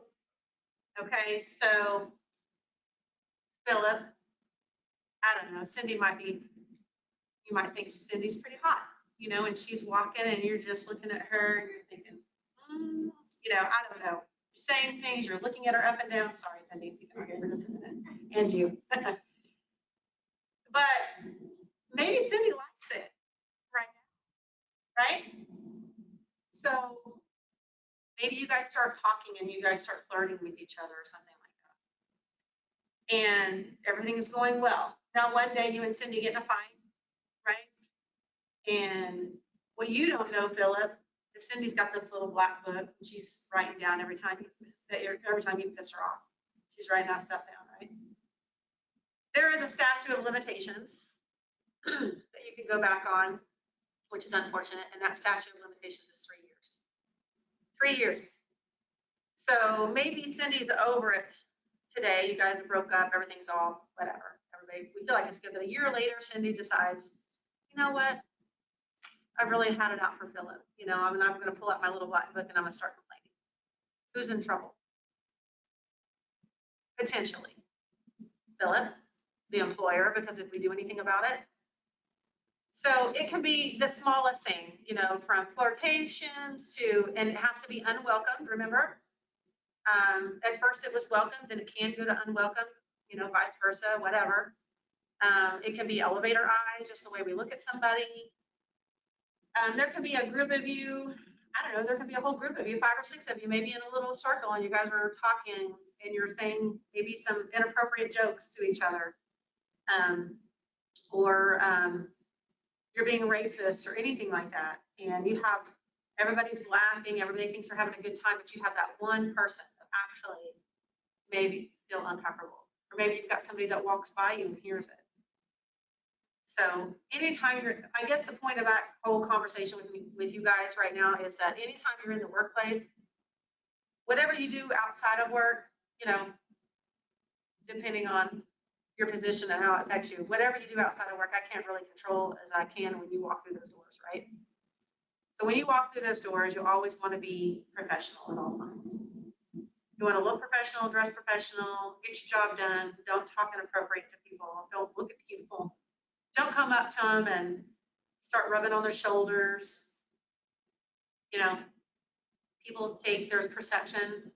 Okay, so Philip, I don't know, Cindy you might think Cindy's pretty hot, you know, and she's walking and you're just looking at her and you're thinking, you know, I don't know. You're saying things, you're looking at her up and down. Sorry, Cindy, you can hear just a minute. And you. But maybe Cindy likes it right now, right? So maybe you guys start talking and you guys start flirting with each other or something like that. And everything is going well. Now, one day you and Cindy get in a fight, right? And what you don't know, Philip, is Cindy's got this little black book and she's writing down every time you piss her off. She's writing that stuff down, right? There is a statute of limitations that you can go back on, which is unfortunate, and that statute of limitations is 3 years. 3 years. So maybe Cindy's over it today. You guys broke up, everything's all whatever. Everybody, we feel like it's good, but a year later, Cindy decides, you know what? I really had it out for Philip. You know, I'm going to pull out my little black book and I'm going to start complaining. Who's in trouble? Potentially Philip, the employer, because if we do anything about it. So it can be the smallest thing, you know, from flirtations to, and it has to be unwelcomed, remember? At first it was welcome, then it can go to unwelcome, you know, vice versa, whatever. It can be elevator eyes, just the way we look at somebody. There could be a group of you, I don't know, there could be a whole group of you, 5 or 6 of you, maybe in a little circle, and you guys are talking and you're saying maybe some inappropriate jokes to each other. Or you're being racist or anything like that. And you have, everybody's laughing, everybody thinks they're having a good time, but you have that one person that actually maybe feel uncomfortable. Or maybe you've got somebody that walks by you and hears it. So anytime I guess the point of that whole conversation with you guys right now is that anytime you're in the workplace, whatever you do outside of work, you know, depending on your position and how it affects you, whatever you do outside of work, I can't really control as I can when you walk through those doors, right? So when you walk through those doors, you always want to be professional at all times. You want to look professional, dress professional, get your job done. Don't talk inappropriate to people. Don't look at people. Don't come up to them and start rubbing on their shoulders. You know, people take their perception.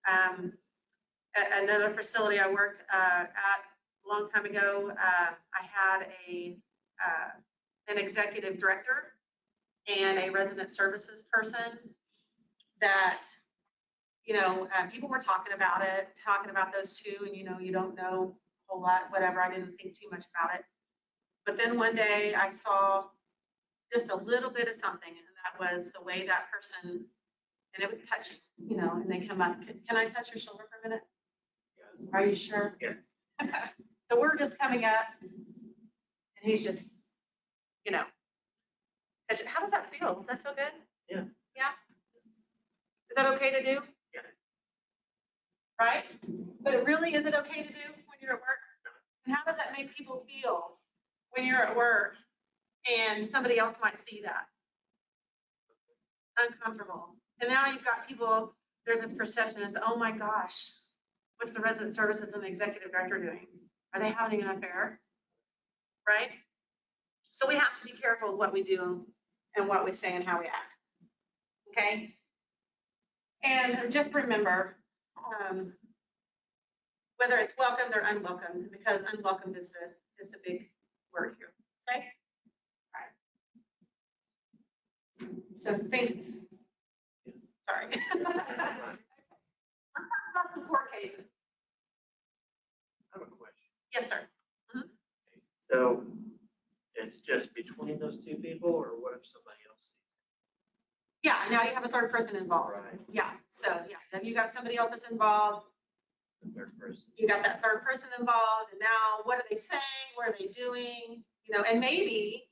At another facility I worked at a long time ago, I had an executive director and a resident services person that, you know, people were talking about those two, and, you know, you don't know a whole lot, whatever. I didn't think too much about it. But then one day I saw just a little bit of something, and that was the way that person, and it was touching, and they come up, can I touch your shoulder for a minute? Are you sure? Yeah. So we're just coming up, and he's just, how does that feel? Does that feel good? Yeah. Yeah? Is that okay to do? Yeah. Right? But really, is it okay to do when you're at work? And how does that make people feel when you're at work and somebody else might see that? Uncomfortable. And now you've got people, there's a perception as, oh my gosh, what's the resident services and the executive director doing? Are they having an affair? Right? So we have to be careful of what we do and what we say and how we act. Okay? And just remember, whether it's welcomed or unwelcomed, because unwelcomed is the big word here. Okay? All right. So things, sorry. Let's talk about some court cases. I have a question. Yes, sir. So it's just between those two people, or what if somebody else sees Yeah, now you have a third person it? involved. Right. Yeah, so yeah, then you got somebody else that's involved. The third person. You got that third person involved, and now what are they saying? What are they doing? And maybe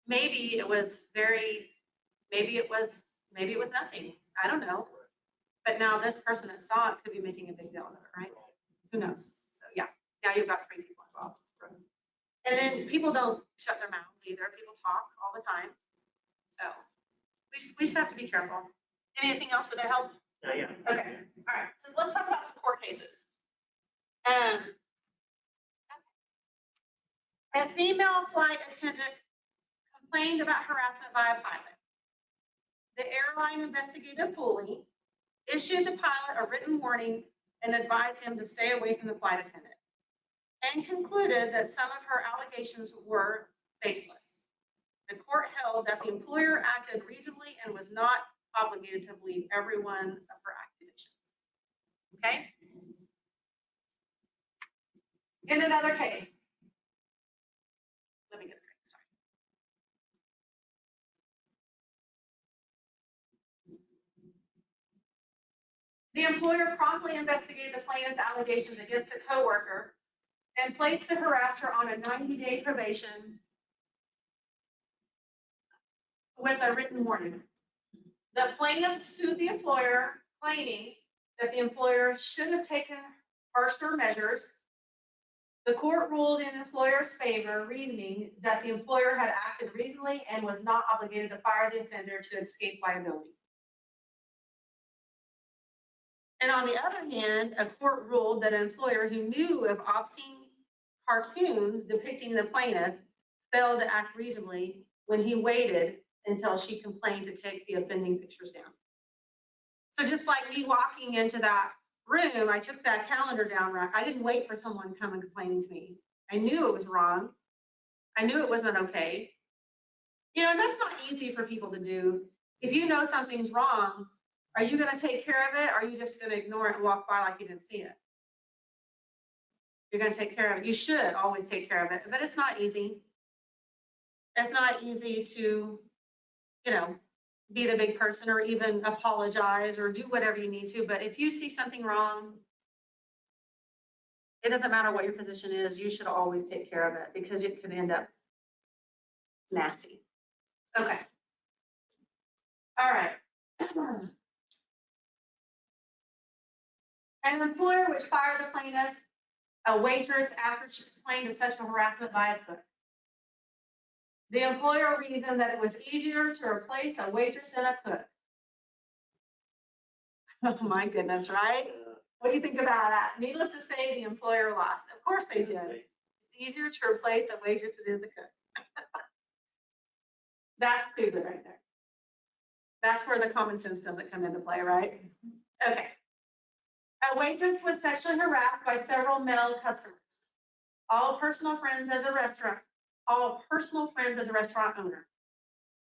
it was maybe it was nothing. I don't know. But now this person that saw it could be making a big deal of it, right? Who knows? So yeah, now you've got 3 people involved. And then people don't shut their mouths either. People talk all the time. So we just have to be careful. Anything else that help? Yeah. Okay. All right. So let's talk about some court cases. A female flight attendant complained about harassment by a pilot. The airline investigated fully, issued the pilot a written warning, and advised him to stay away from the flight attendant, and concluded that some of her allegations were baseless. The court held that the employer acted reasonably and was not obligated to believe every one of her accusations. Okay? In another case, let me get a drink, sorry. The employer promptly investigated the plaintiff's allegations against the coworker and placed the harasser on a 90-day probation with a written warning. The plaintiff sued the employer, claiming that the employer should have taken harsher measures. The court ruled in the employer's favor, reasoning that the employer had acted reasonably and was not obligated to fire the offender to escape liability. And on the other hand, a court ruled that an employer who knew of obscene cartoons depicting the plaintiff failed to act reasonably when he waited until she complained to take the offending pictures down. So just like me walking into that room, I took that calendar down, right? I didn't wait for someone to come and complaining to me. I knew it was wrong. I knew it wasn't okay. And that's not easy for people to do. If you know something's wrong, are you going to take care of it? Or are you just going to ignore it and walk by like you didn't see it? You're going to take care of it. You should always take care of it, but it's not easy. It's not easy to, be the big person or even apologize or do whatever you need to. But if you see something wrong, it doesn't matter what your position is, you should always take care of it because it could end up nasty. Okay. All right. An employer which fired the plaintiff, a waitress, after she complained of sexual harassment by a cook. The employer reasoned that it was easier to replace a waitress than a cook. Oh my goodness, right? What do you think about that? Needless to say, the employer lost. Of course they did. It's easier to replace a waitress than it is a cook. That's stupid right there. That's where the common sense doesn't come into play, right? Okay. A waitress was sexually harassed by several male customers, all personal friends of the restaurant owner.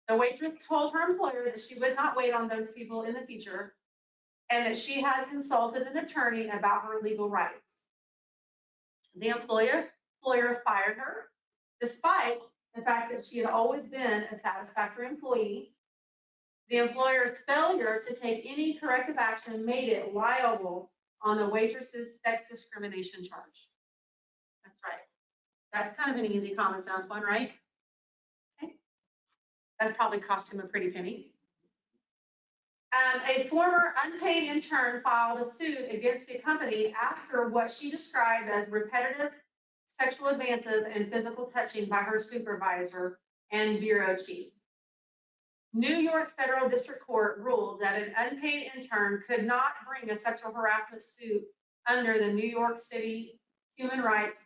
The waitress told her employer that she would not wait on those people in the future and that she had consulted an attorney about her legal rights. The employer fired her. despite the fact that she had always been a satisfactory employee. The employer's failure to take any corrective action made it liable on the waitress's sex discrimination charge. That's right. That's kind of an easy common sense one, right? Okay. That probably cost him a pretty penny. A former unpaid intern filed a suit against the company after what she described as repetitive sexual advances and physical touching by her supervisor and bureau chief. New York Federal District Court ruled that an unpaid intern could not bring a sexual harassment suit under the New York City human rights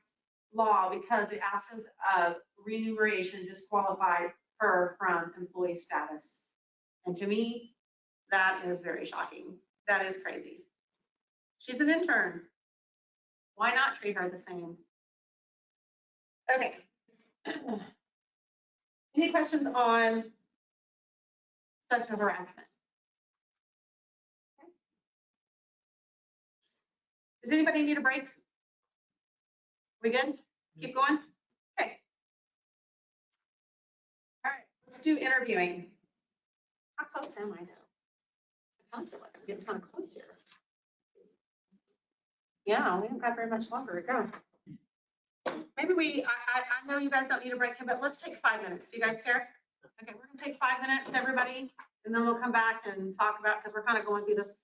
law because the absence of remuneration disqualified her from employee status. And to me, that is very shocking. That is crazy. She's an intern. Why not treat her the same? Okay. Any questions on sexual harassment? Okay. Does anybody need a break? We good? Keep going? Okay. All right, let's do interviewing. How close am I though? I feel like I'm getting kind of close here. Yeah, we don't got very much longer to go. Maybe I know you guys don't need a break, but let's take 5 minutes. Do you guys care? Okay, we're gonna take 5 minutes, everybody, and then we'll come back and talk about, because we're kind of going through this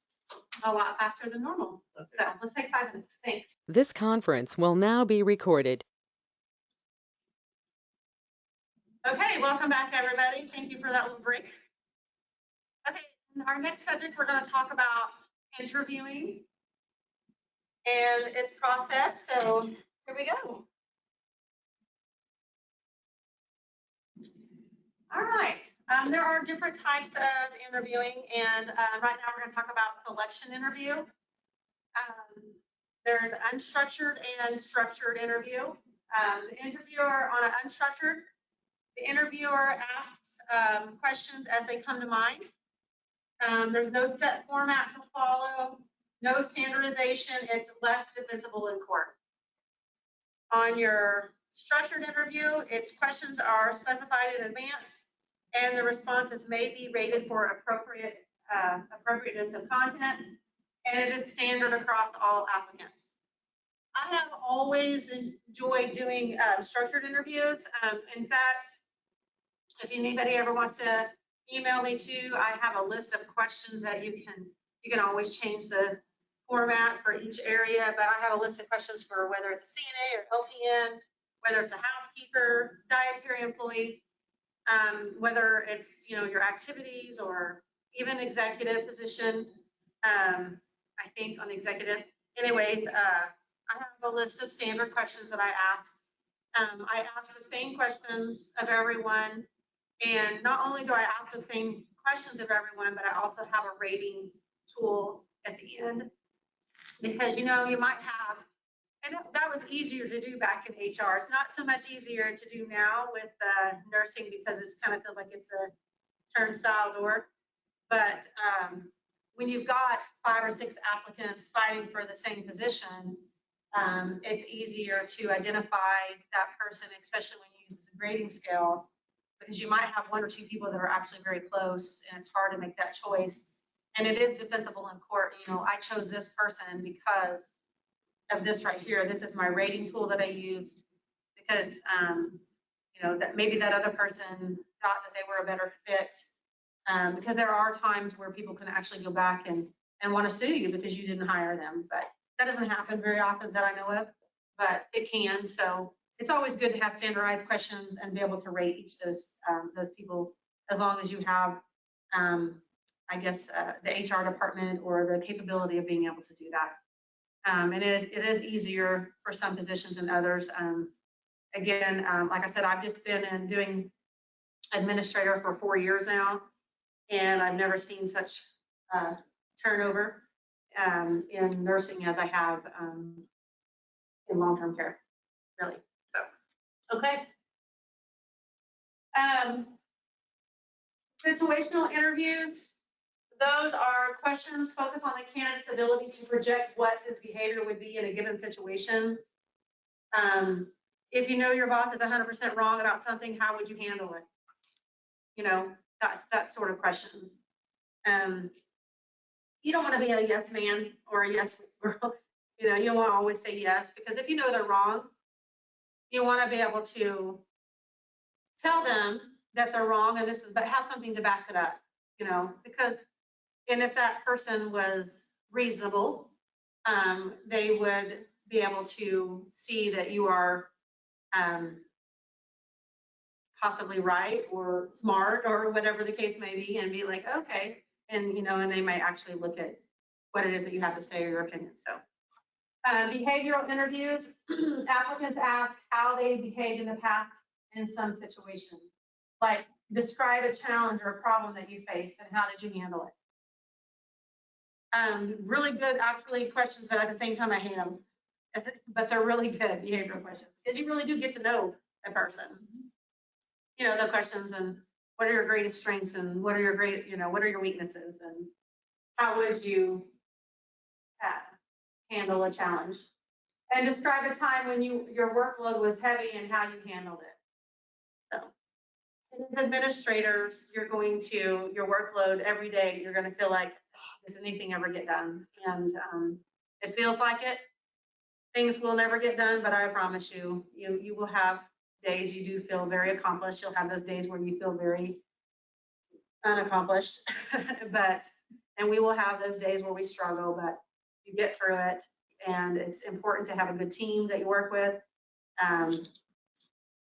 a lot faster than normal. Okay. So let's take 5 minutes. Thanks. This conference will now be recorded. Okay, welcome back, everybody. Thank you for that little break. Okay, our next subject, we're going to talk about interviewing and its process. So here we go. All right. There are different types of interviewing, and right now we're going to talk about selection interview. There's unstructured and structured interview. The interviewer on an unstructured, the interviewer asks questions as they come to mind. There's no set format to follow, no standardization. It's less defensible in court. On your structured interview, its questions are specified in advance, and the responses may be rated for appropriateness of content, and it is standard across all applicants. I have always enjoyed doing structured interviews. In fact, if anybody ever wants to email me too, I have a list of questions that you can always change the format for each area, but I have a list of questions for whether it's a CNA or LPN, whether it's a housekeeper, dietary employee, whether it's, your activities or even executive position. I think on executive. Anyways, I have a list of standard questions that I ask. I ask the same questions of everyone. And not only do I ask the same questions of everyone, but I also have a rating tool at the end. Because, you might have, and that was easier to do back in HR. It's not so much easier to do now with nursing because it kind of feels like it's a turnstile door. But when you've got 5 or 6 applicants fighting for the same position, it's easier to identify that person, especially when you use the grading scale, because you might have 1 or 2 people that are actually very close, and it's hard to make that choice. And it is defensible in court. I chose this person because of this right here. This is my rating tool that I used because, that maybe that other person thought that they were a better fit. Because there are times where people can actually go back and want to sue you because you didn't hire them. But that doesn't happen very often that I know of, but it can. So it's always good to have standardized questions and be able to rate each of those people, as long as you have, the HR department or the capability of being able to do that. And it is easier for some positions than others. Again, like I said, I've just been doing administrator for 4 years now, and I've never seen such turnover in nursing as I have in long-term care, really. So, okay. Situational interviews. Those are questions focused on the candidate's ability to project what his behavior would be in a given situation. If you know your boss is 100% wrong about something, how would you handle it? You know, that's that sort of question. You don't want to be a yes man or a yes girl. You know, you don't want to always say yes, because if you know they're wrong, you want to be able to tell them that they're wrong, and this is, but have something to back it up, you know, because, and if that person was reasonable, they would be able to see that you are possibly right or smart or whatever the case may be, and be like, okay, and, you know, and they might actually look at what it is that you have to say or your opinion. So behavioral interviews, applicants ask how they behaved in the past in some situation. Like, describe a challenge or a problem that you faced and how did you handle it? Really good, actually, questions, but at the same time, I hate them. But they're really good behavioral questions, because you really do get to know a person. You know, the questions, and what are your greatest strengths, and what are your great, you know, what are your weaknesses, and how would you handle a challenge? And describe a time when your workload was heavy and how you handled it. So, as administrators, you're going to, your workload every day, you're going to feel like, does anything ever get done? And it feels like it. Things will never get done, but I promise you, you will have days you do feel very accomplished. You'll have those days where you feel very unaccomplished, and we will have those days where we struggle, but you get through it. And it's important to have a good team that you work with.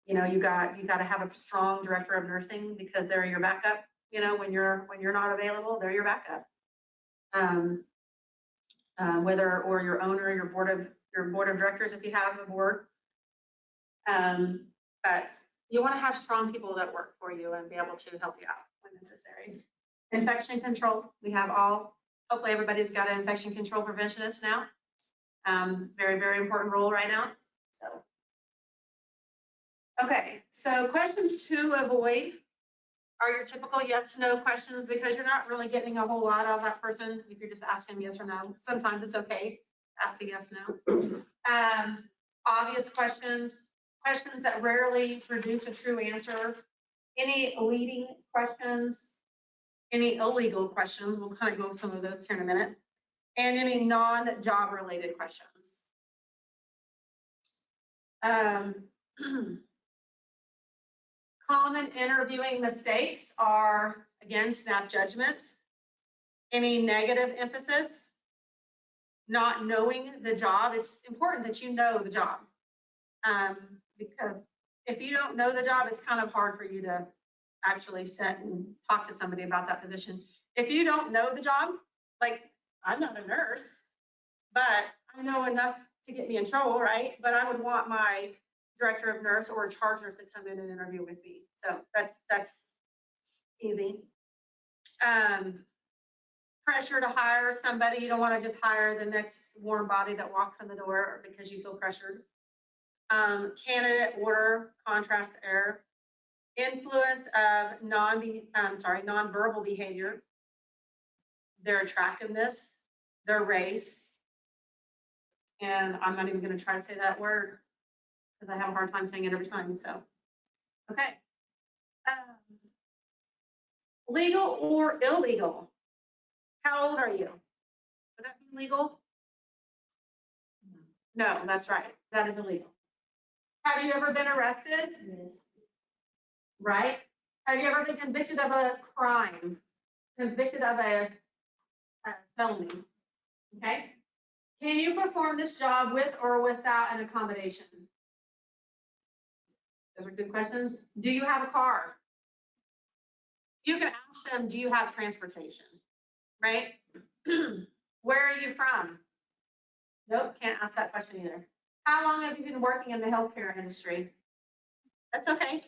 You know, you got to have a strong director of nursing, because they're your backup. You know, when you're not available, they're your backup. Whether or your owner, your board of directors, if you have a board. But you want to have strong people that work for you and be able to help you out when necessary. Infection control, we have all. Hopefully, everybody's got an infection control preventionist now. Very, very important role right now. So, okay, so questions to avoid are your typical yes, no questions, because you're not really getting a whole lot out of that person if you're just asking yes or no. Sometimes it's okay, ask a yes, no. Obvious questions, questions that rarely produce a true answer, any leading questions, any illegal questions, we'll kind of go over some of those here in a minute, and any non-job related questions. Common interviewing mistakes are, again, snap judgments, any negative emphasis, not knowing the job. It's important that you know the job, because if you don't know the job, it's kind of hard for you to actually sit and talk to somebody about that position. If you don't know the job, like, I'm not a nurse, but I know enough to get me in trouble, right? But I would want my director of nurse or a charge nurse to come in and interview with me. So that's easy. Pressure to hire somebody. You don't want to just hire the next warm body that walks in the door because you feel pressured. Candidate order, contrast error. Influence of non-verbal behavior, their attractiveness, their race, and I'm not even going to try to say that word because I have a hard time saying it every time. So, okay. Legal or illegal? How old are you? Would that be legal? No, that's right. That is illegal. Have you ever been arrested? Yes. Right? Have you ever been convicted of a crime? Convicted of a felony? Okay. Can you perform this job with or without an accommodation? Those are good questions. Do you have a car? You can ask them, do you have transportation? Right? Where are you from? Nope, can't ask that question either. How long have you been working in the healthcare industry? That's okay.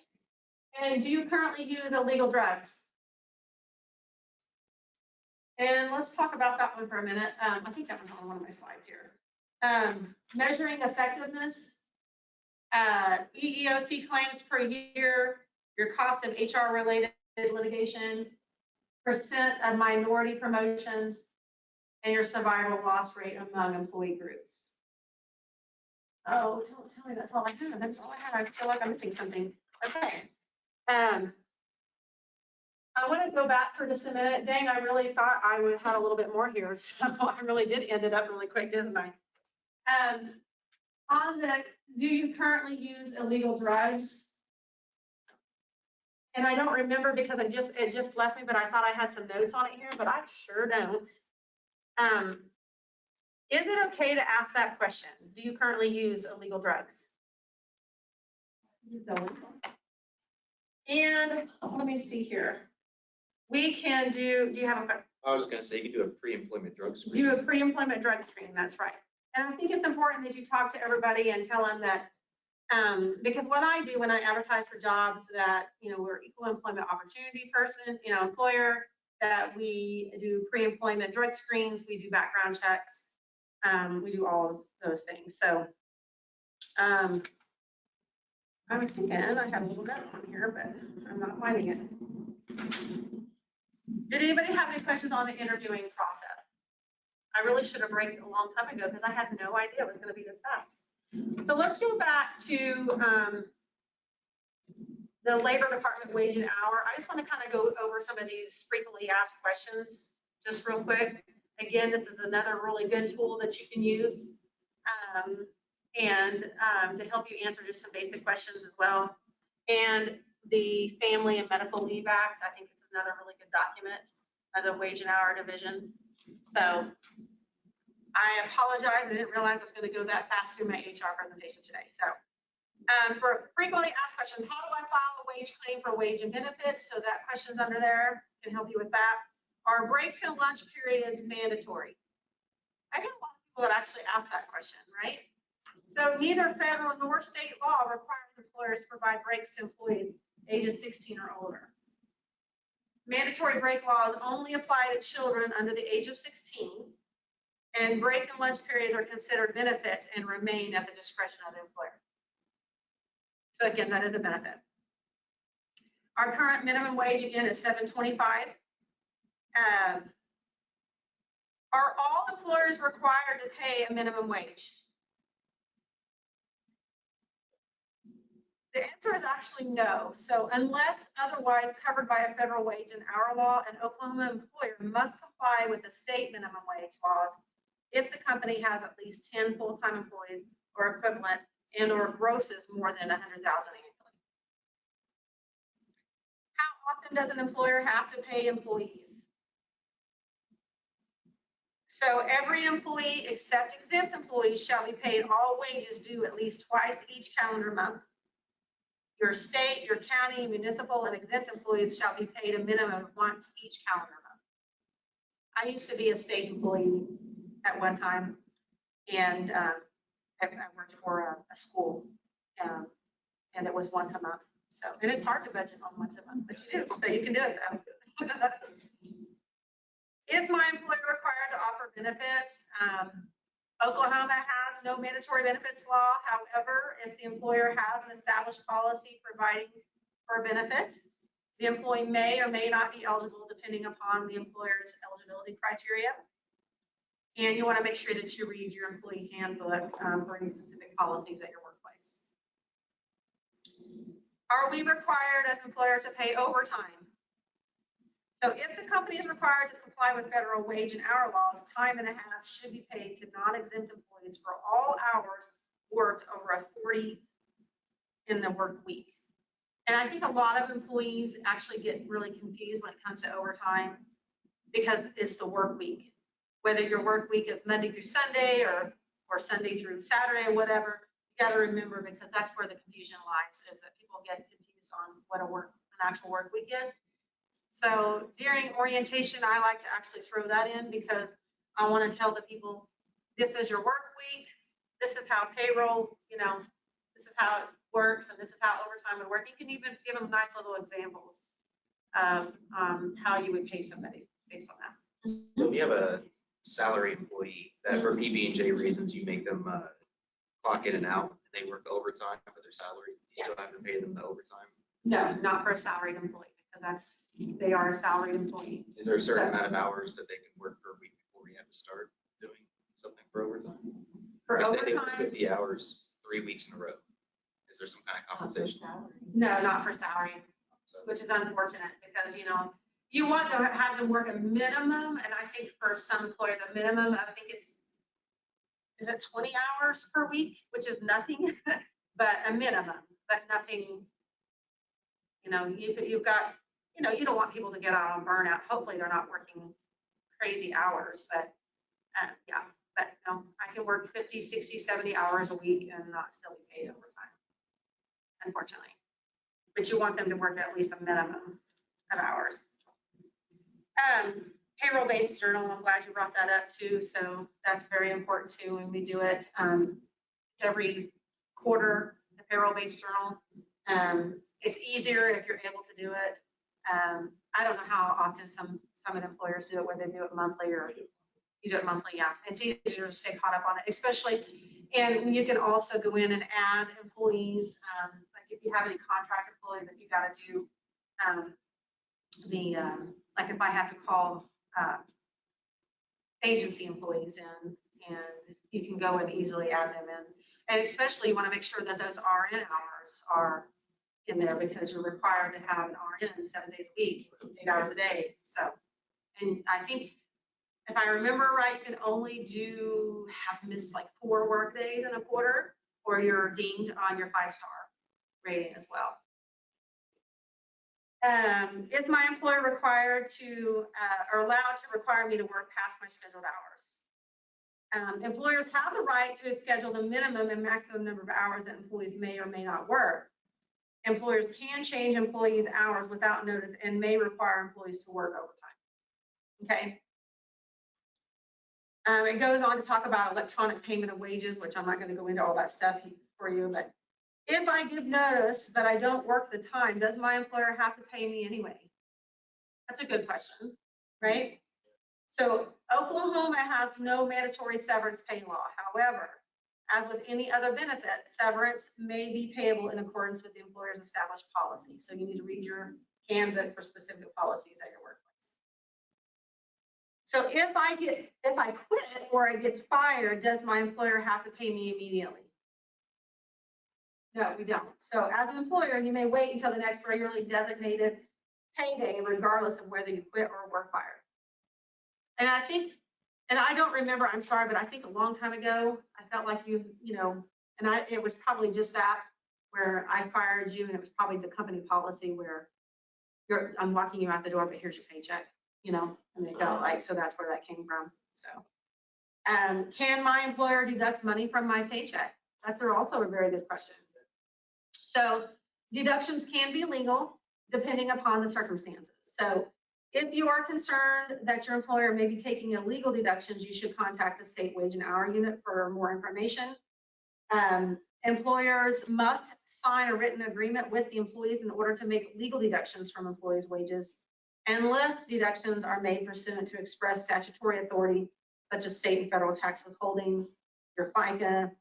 And do you currently use illegal drugs? And let's talk about that one for a minute. I think that one's on one of my slides here. Measuring effectiveness, EEOC claims per year, your cost of HR related litigation, percent of minority promotions, and your survival loss rate among employee groups. Oh, don't tell me that's all I had. That's all I had. I feel like I'm missing something. Okay. I want to go back for just a minute. Dang, I really thought I would had a little bit more here. So I really did end it up really quick, didn't I? On the, do you currently use illegal drugs? And I don't remember because it just left me, but I thought I had some notes on it here, but I sure don't. Is it okay to ask that question? Do you currently use illegal drugs? And let me see here. We can do you have a, I was gonna say, you could do a pre-employment drug screen. do a pre-employment drug screen, that's right. And I think it's important that you talk to everybody and tell them that, because what I do when I advertise for jobs that, we're equal employment opportunity person, employer, that we do pre-employment drug screens, we do background checks, we do all of those things. So I was thinking I have a little note on here, but I'm not finding it. Did anybody have any questions on the interviewing process? I really should have braked a long time ago because I had no idea it was going to be this fast. So let's go back to the Labor Department wage and hour. I just want to kind of go over some of these frequently asked questions just real quick. Again, this is another really good tool that you can use to help you answer just some basic questions as well. And the Family and Medical Leave Act, I think this is another really good document of the wage and hour division. So I apologize, I didn't realize I was going to go that fast through my HR presentation today. So for frequently asked questions, how do I file a wage claim for wage and benefits? So that question's under there, can help you with that. Are breaks and lunch periods mandatory? I get a lot of people that actually ask that question, right? So neither federal nor state law requires employers to provide breaks to employees ages 16 or older. Mandatory break laws only apply to children under the age of 16, and break and lunch periods are considered benefits and remain at the discretion of the employer. So again, that is a benefit. Our current minimum wage again is $7.25. Are all employers required to pay a minimum wage? The answer is actually no. So unless otherwise covered by a federal wage and hour law, an Oklahoma employer must comply with the state minimum wage laws if the company has at least 10 full-time employees or equivalent and or grosses more than 100,000 annually. How often does an employer have to pay employees? So every employee except exempt employees shall be paid all wages due at least twice each calendar month. Your state, your county, municipal, and exempt employees shall be paid a minimum of once each calendar month. I used to be a state employee at one time, and I worked for a school, and it was once a month. So, and it's hard to budget on once a month, but you do, so you can do it though. Is my employer required to offer benefits? Oklahoma has no mandatory benefits law. However, if the employer has an established policy providing for benefits, the employee may or may not be eligible depending upon the employer's eligibility criteria. And you want to make sure that you read your employee handbook for any specific policies at your workplace. Are we required as an employer to pay overtime? So if the company is required to comply with federal wage and hour laws, time and a half should be paid to non-exempt employees for all hours worked over a 40 in the work week. And I think a lot of employees actually get really confused when it comes to overtime because it's the work week. Whether your work week is Monday through Sunday or Sunday through Saturday or whatever, you got to remember, because that's where the confusion lies, is that people get confused on what an actual work week is. So during orientation, I like to actually throw that in because I want to tell the people, this is your work week, this is how payroll, this is how it works, and this is how overtime would work. You can even give them nice little examples of how you would pay somebody based on that. So if you have a salary employee that for PB&J reasons, you make them clock in and out, and they work overtime for their salary, you still have to pay them the overtime? No, not for a salaried employee, because they are a salaried employee. Is there a certain amount of hours that they can work per week before we have to start doing something for overtime? For I say they work overtime, 50 hours 3 weeks in a row? Is there some kind of compensation? No, not for salary, So which is unfortunate because, you want to have them work a minimum, and I think for some employers, a minimum, I think is it 20 hours per week, which is nothing, but a minimum, but nothing, you've got, you don't want people to get out on burnout. Hopefully they're not working crazy hours, but yeah, but I can work 50, 60, 70 hours a week and not still be paid overtime, unfortunately. But you want them to work at least a minimum of hours. Payroll-based journal, I'm glad you brought that up too. So that's very important too, and we do it every quarter, the payroll-based journal. It's easier if you're able to do it. I don't know how often some of the employers do it, whether they do it monthly or you do it monthly. Yeah, it's easier to stay caught up on it, especially. And you can also go in and add employees, like if you have any contract employees that you got to do like if I have to call agency employees in, and you can go and easily add them in. And especially you want to make sure that those RN hours are in there because you're required to have an RN 7 days a week, 8 hours a day. So, and I think if I remember right, you can only have missed like 4 work days in a quarter, or you're deemed on your 5-star rating as well. Is my employer required to, or allowed to require me to work past my scheduled hours? Employers have the right to schedule the minimum and maximum number of hours that employees may or may not work. Employers can change employees' hours without notice and may require employees to work overtime. Okay. It goes on to talk about electronic payment of wages, which I'm not going to go into all that stuff for you, but if I give notice that I don't work the time, does my employer have to pay me anyway? That's a good question, right? So Oklahoma has no mandatory severance pay law. However, as with any other benefit, severance may be payable in accordance with the employer's established policy. So you need to read your handbook for specific policies at your workplace. So if I quit or I get fired, does my employer have to pay me immediately? No, we don't. So as an employer, you may wait until the next regularly designated payday, regardless of whether you quit or were fired. And I think, and I don't remember, I'm sorry, but I think a long time ago, I felt like it was probably just that, where I fired you, and it was probably the company policy where I'm walking you out the door, but here's your paycheck, and they go like, so that's where that came from. So, can my employer deduct money from my paycheck? That's also a very good question. So deductions can be legal depending upon the circumstances. So if you are concerned that your employer may be taking illegal deductions, you should contact the state wage and hour unit for more information. Employers must sign a written agreement with the employees in order to make legal deductions from employees' wages, unless deductions are made pursuant to express statutory authority, such as state and federal tax withholdings, your FICA,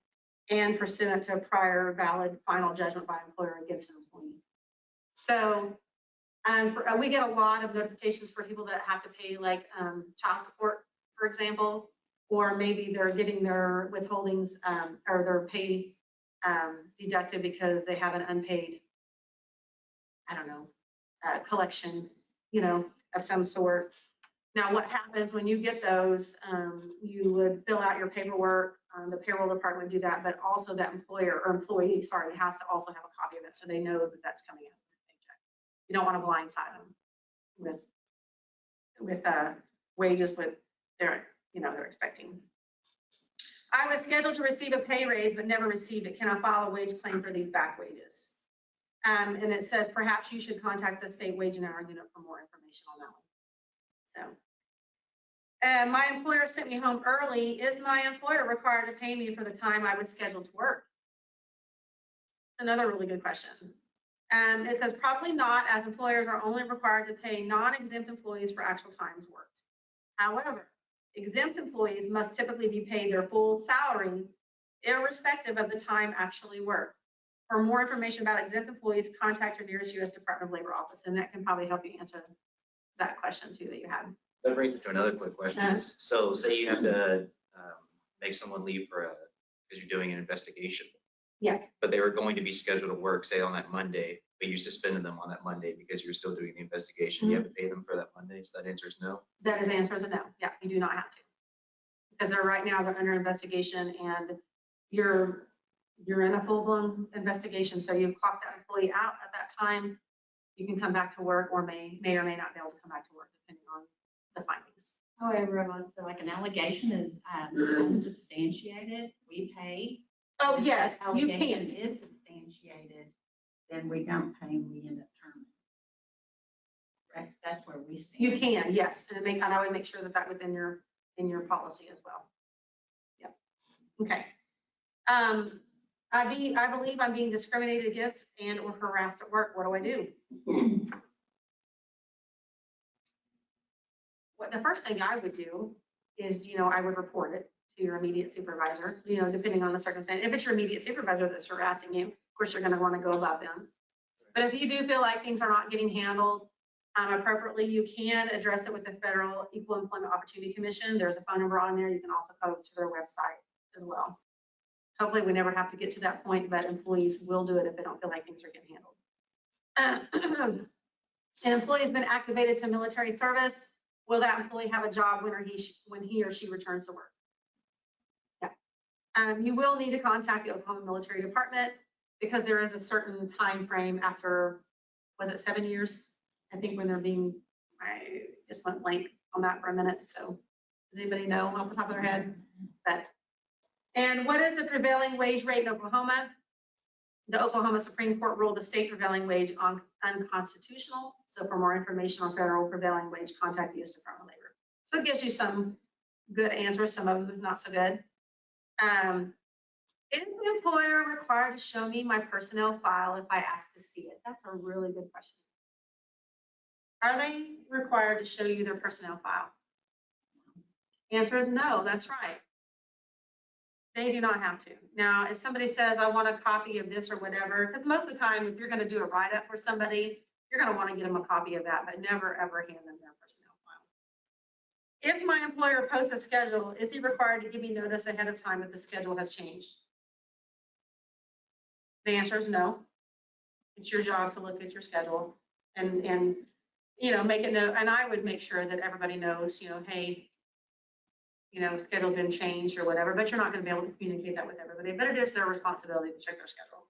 and pursuant to a prior valid final judgment by employer against an employee. So we get a lot of notifications for people that have to pay like child support, for example, or maybe they're getting their withholdings or their pay deducted because they have an unpaid, I don't know, collection, of some sort. Now, what happens when you get those, you would fill out your paperwork, the payroll department would do that, but also that employer or employee, has to also have a copy of it so they know that that's coming out of their paycheck. You don't want to blindside them with wages with they're expecting. I was scheduled to receive a pay raise but never received it. Can I file a wage claim for these back wages? And it says perhaps you should contact the state wage and hour unit for more information on that one. So. My employer sent me home early. Is my employer required to pay me for the time I was scheduled to work? Another really good question. It says probably not, as employers are only required to pay non-exempt employees for actual times worked. However, exempt employees must typically be paid their full salary, irrespective of the time actually worked. For more information about exempt employees, contact your nearest U.S. Department of Labor office, and that can probably help you answer that question too that you had. That brings me to another quick question. So say you have to make someone leave because you're doing an investigation. Yeah. But they were going to be scheduled to work, say on that Monday, but you suspended them on that Monday because you're still doing the investigation. You have to pay them for that Monday. So that answer is no. That is answer is a no. Yeah, you do not have to. Because right now they're under investigation and you're in a full-blown investigation. So you clock that employee out at that time. You can come back to work or may or may not be able to come back to work depending on the findings. However, I feel like an allegation is unsubstantiated, we pay. Oh, If yes, that you allegation can. is substantiated, then we don't pay, we end up terminating. That's where we stand. You can, yes. And I would make sure that that was in your policy as well. Yep. Okay. I believe I'm being discriminated against and or harassed at work. What do I do? What the first thing I would do is, I would report it to your immediate supervisor, depending on the circumstance. If it's your immediate supervisor that's harassing you, of course, you're going to want to go above them. But if you do feel like things are not getting handled appropriately, you can address it with the Federal Equal Employment Opportunity Commission. There's a phone number on there. You can also go to their website as well. Hopefully we never have to get to that point, but employees will do it if they don't feel like things are getting handled. An employee has been activated to military service. Will that employee have a job when he or she returns to work? Yeah. You will need to contact the Oklahoma Military Department because there is a certain time frame after, was it 7 years? I think when they're being, I just went blank on that for a minute. So does anybody know off the top of their head? And what is the prevailing wage rate in Oklahoma? The Oklahoma Supreme Court ruled the state prevailing wage unconstitutional. So for more information on federal prevailing wage, contact the U.S. Department of Labor. So it gives you some good answers, some of them not so good. Is the employer required to show me my personnel file if I ask to see it? That's a really good question. Are they required to show you their personnel file? Answer is no, that's right. They do not have to. Now, if somebody says, I want a copy of this or whatever, because most of the time, if you're going to do a write-up for somebody, you're going to want to get them a copy of that, but never, ever hand them their personnel file. If my employer posts a schedule, is he required to give me notice ahead of time that the schedule has changed? The answer is no. It's your job to look at your schedule and make it know. And I would make sure that everybody knows, hey, schedule been changed or whatever, but you're not going to be able to communicate that with everybody, but it is their responsibility to check their schedule.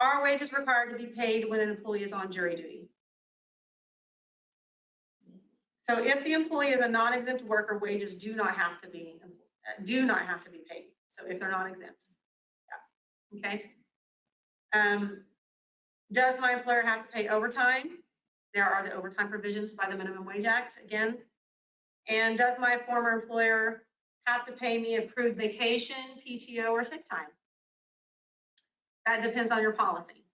Are wages required to be paid when an employee is on jury duty? So if the employee is a non-exempt worker, wages do not have to be paid. So if they're non-exempt, yeah. Okay. Does my employer have to pay overtime? There are the overtime provisions by the Minimum Wage Act again. And does my former employer have to pay me accrued vacation, PTO, or sick time? That depends on your policy.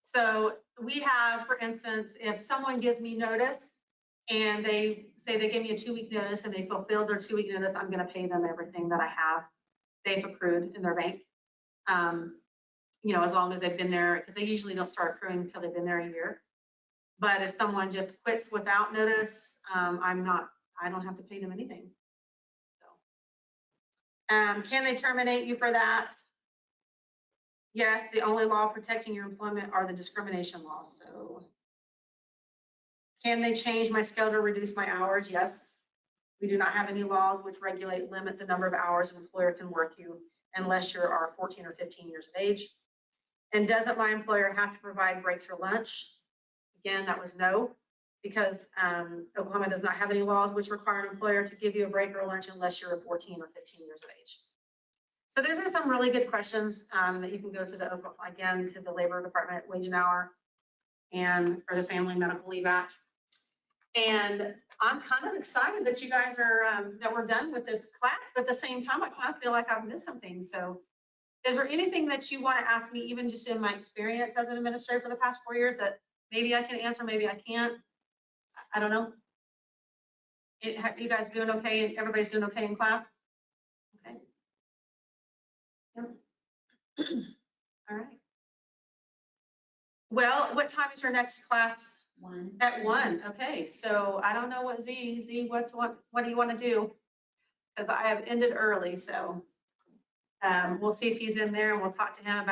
So we have, for instance, if someone gives me notice and they say they gave me a 2-week notice and they fulfilled their 2-week notice, I'm going to pay them everything that I have they've accrued in their bank. As long as they've been there, because they usually don't start accruing until they've been there a year. But if someone just quits without notice, I don't have to pay them anything. So, can they terminate you for that? Yes, the only law protecting your employment are the discrimination laws. So, can they change my schedule, reduce my hours? Yes. We do not have any laws which limit the number of hours an employer can work you unless you are 14 or 15 years of age. And doesn't my employer have to provide breaks or lunch? Again, that was no, because Oklahoma does not have any laws which require an employer to give you a break or lunch unless you're 14 or 15 years of age. So those are some really good questions that you can go to the Labor Department Wage and Hour and for the Family Medical Leave Act. And I'm kind of excited that you guys are, that we're done with this class, but at the same time, I kind of feel like I've missed some things. So is there anything that you want to ask me, even just in my experience as an administrator for the past 4 years, that maybe I can answer, maybe I can't? I don't know. You guys doing okay? Everybody's doing okay in class? Okay. Yep. All right. Well, what time is your next class? 1. At 1. Okay. So I don't know what what do you want to do? Because I have ended early. So We'll see if he's in there and we'll talk to him about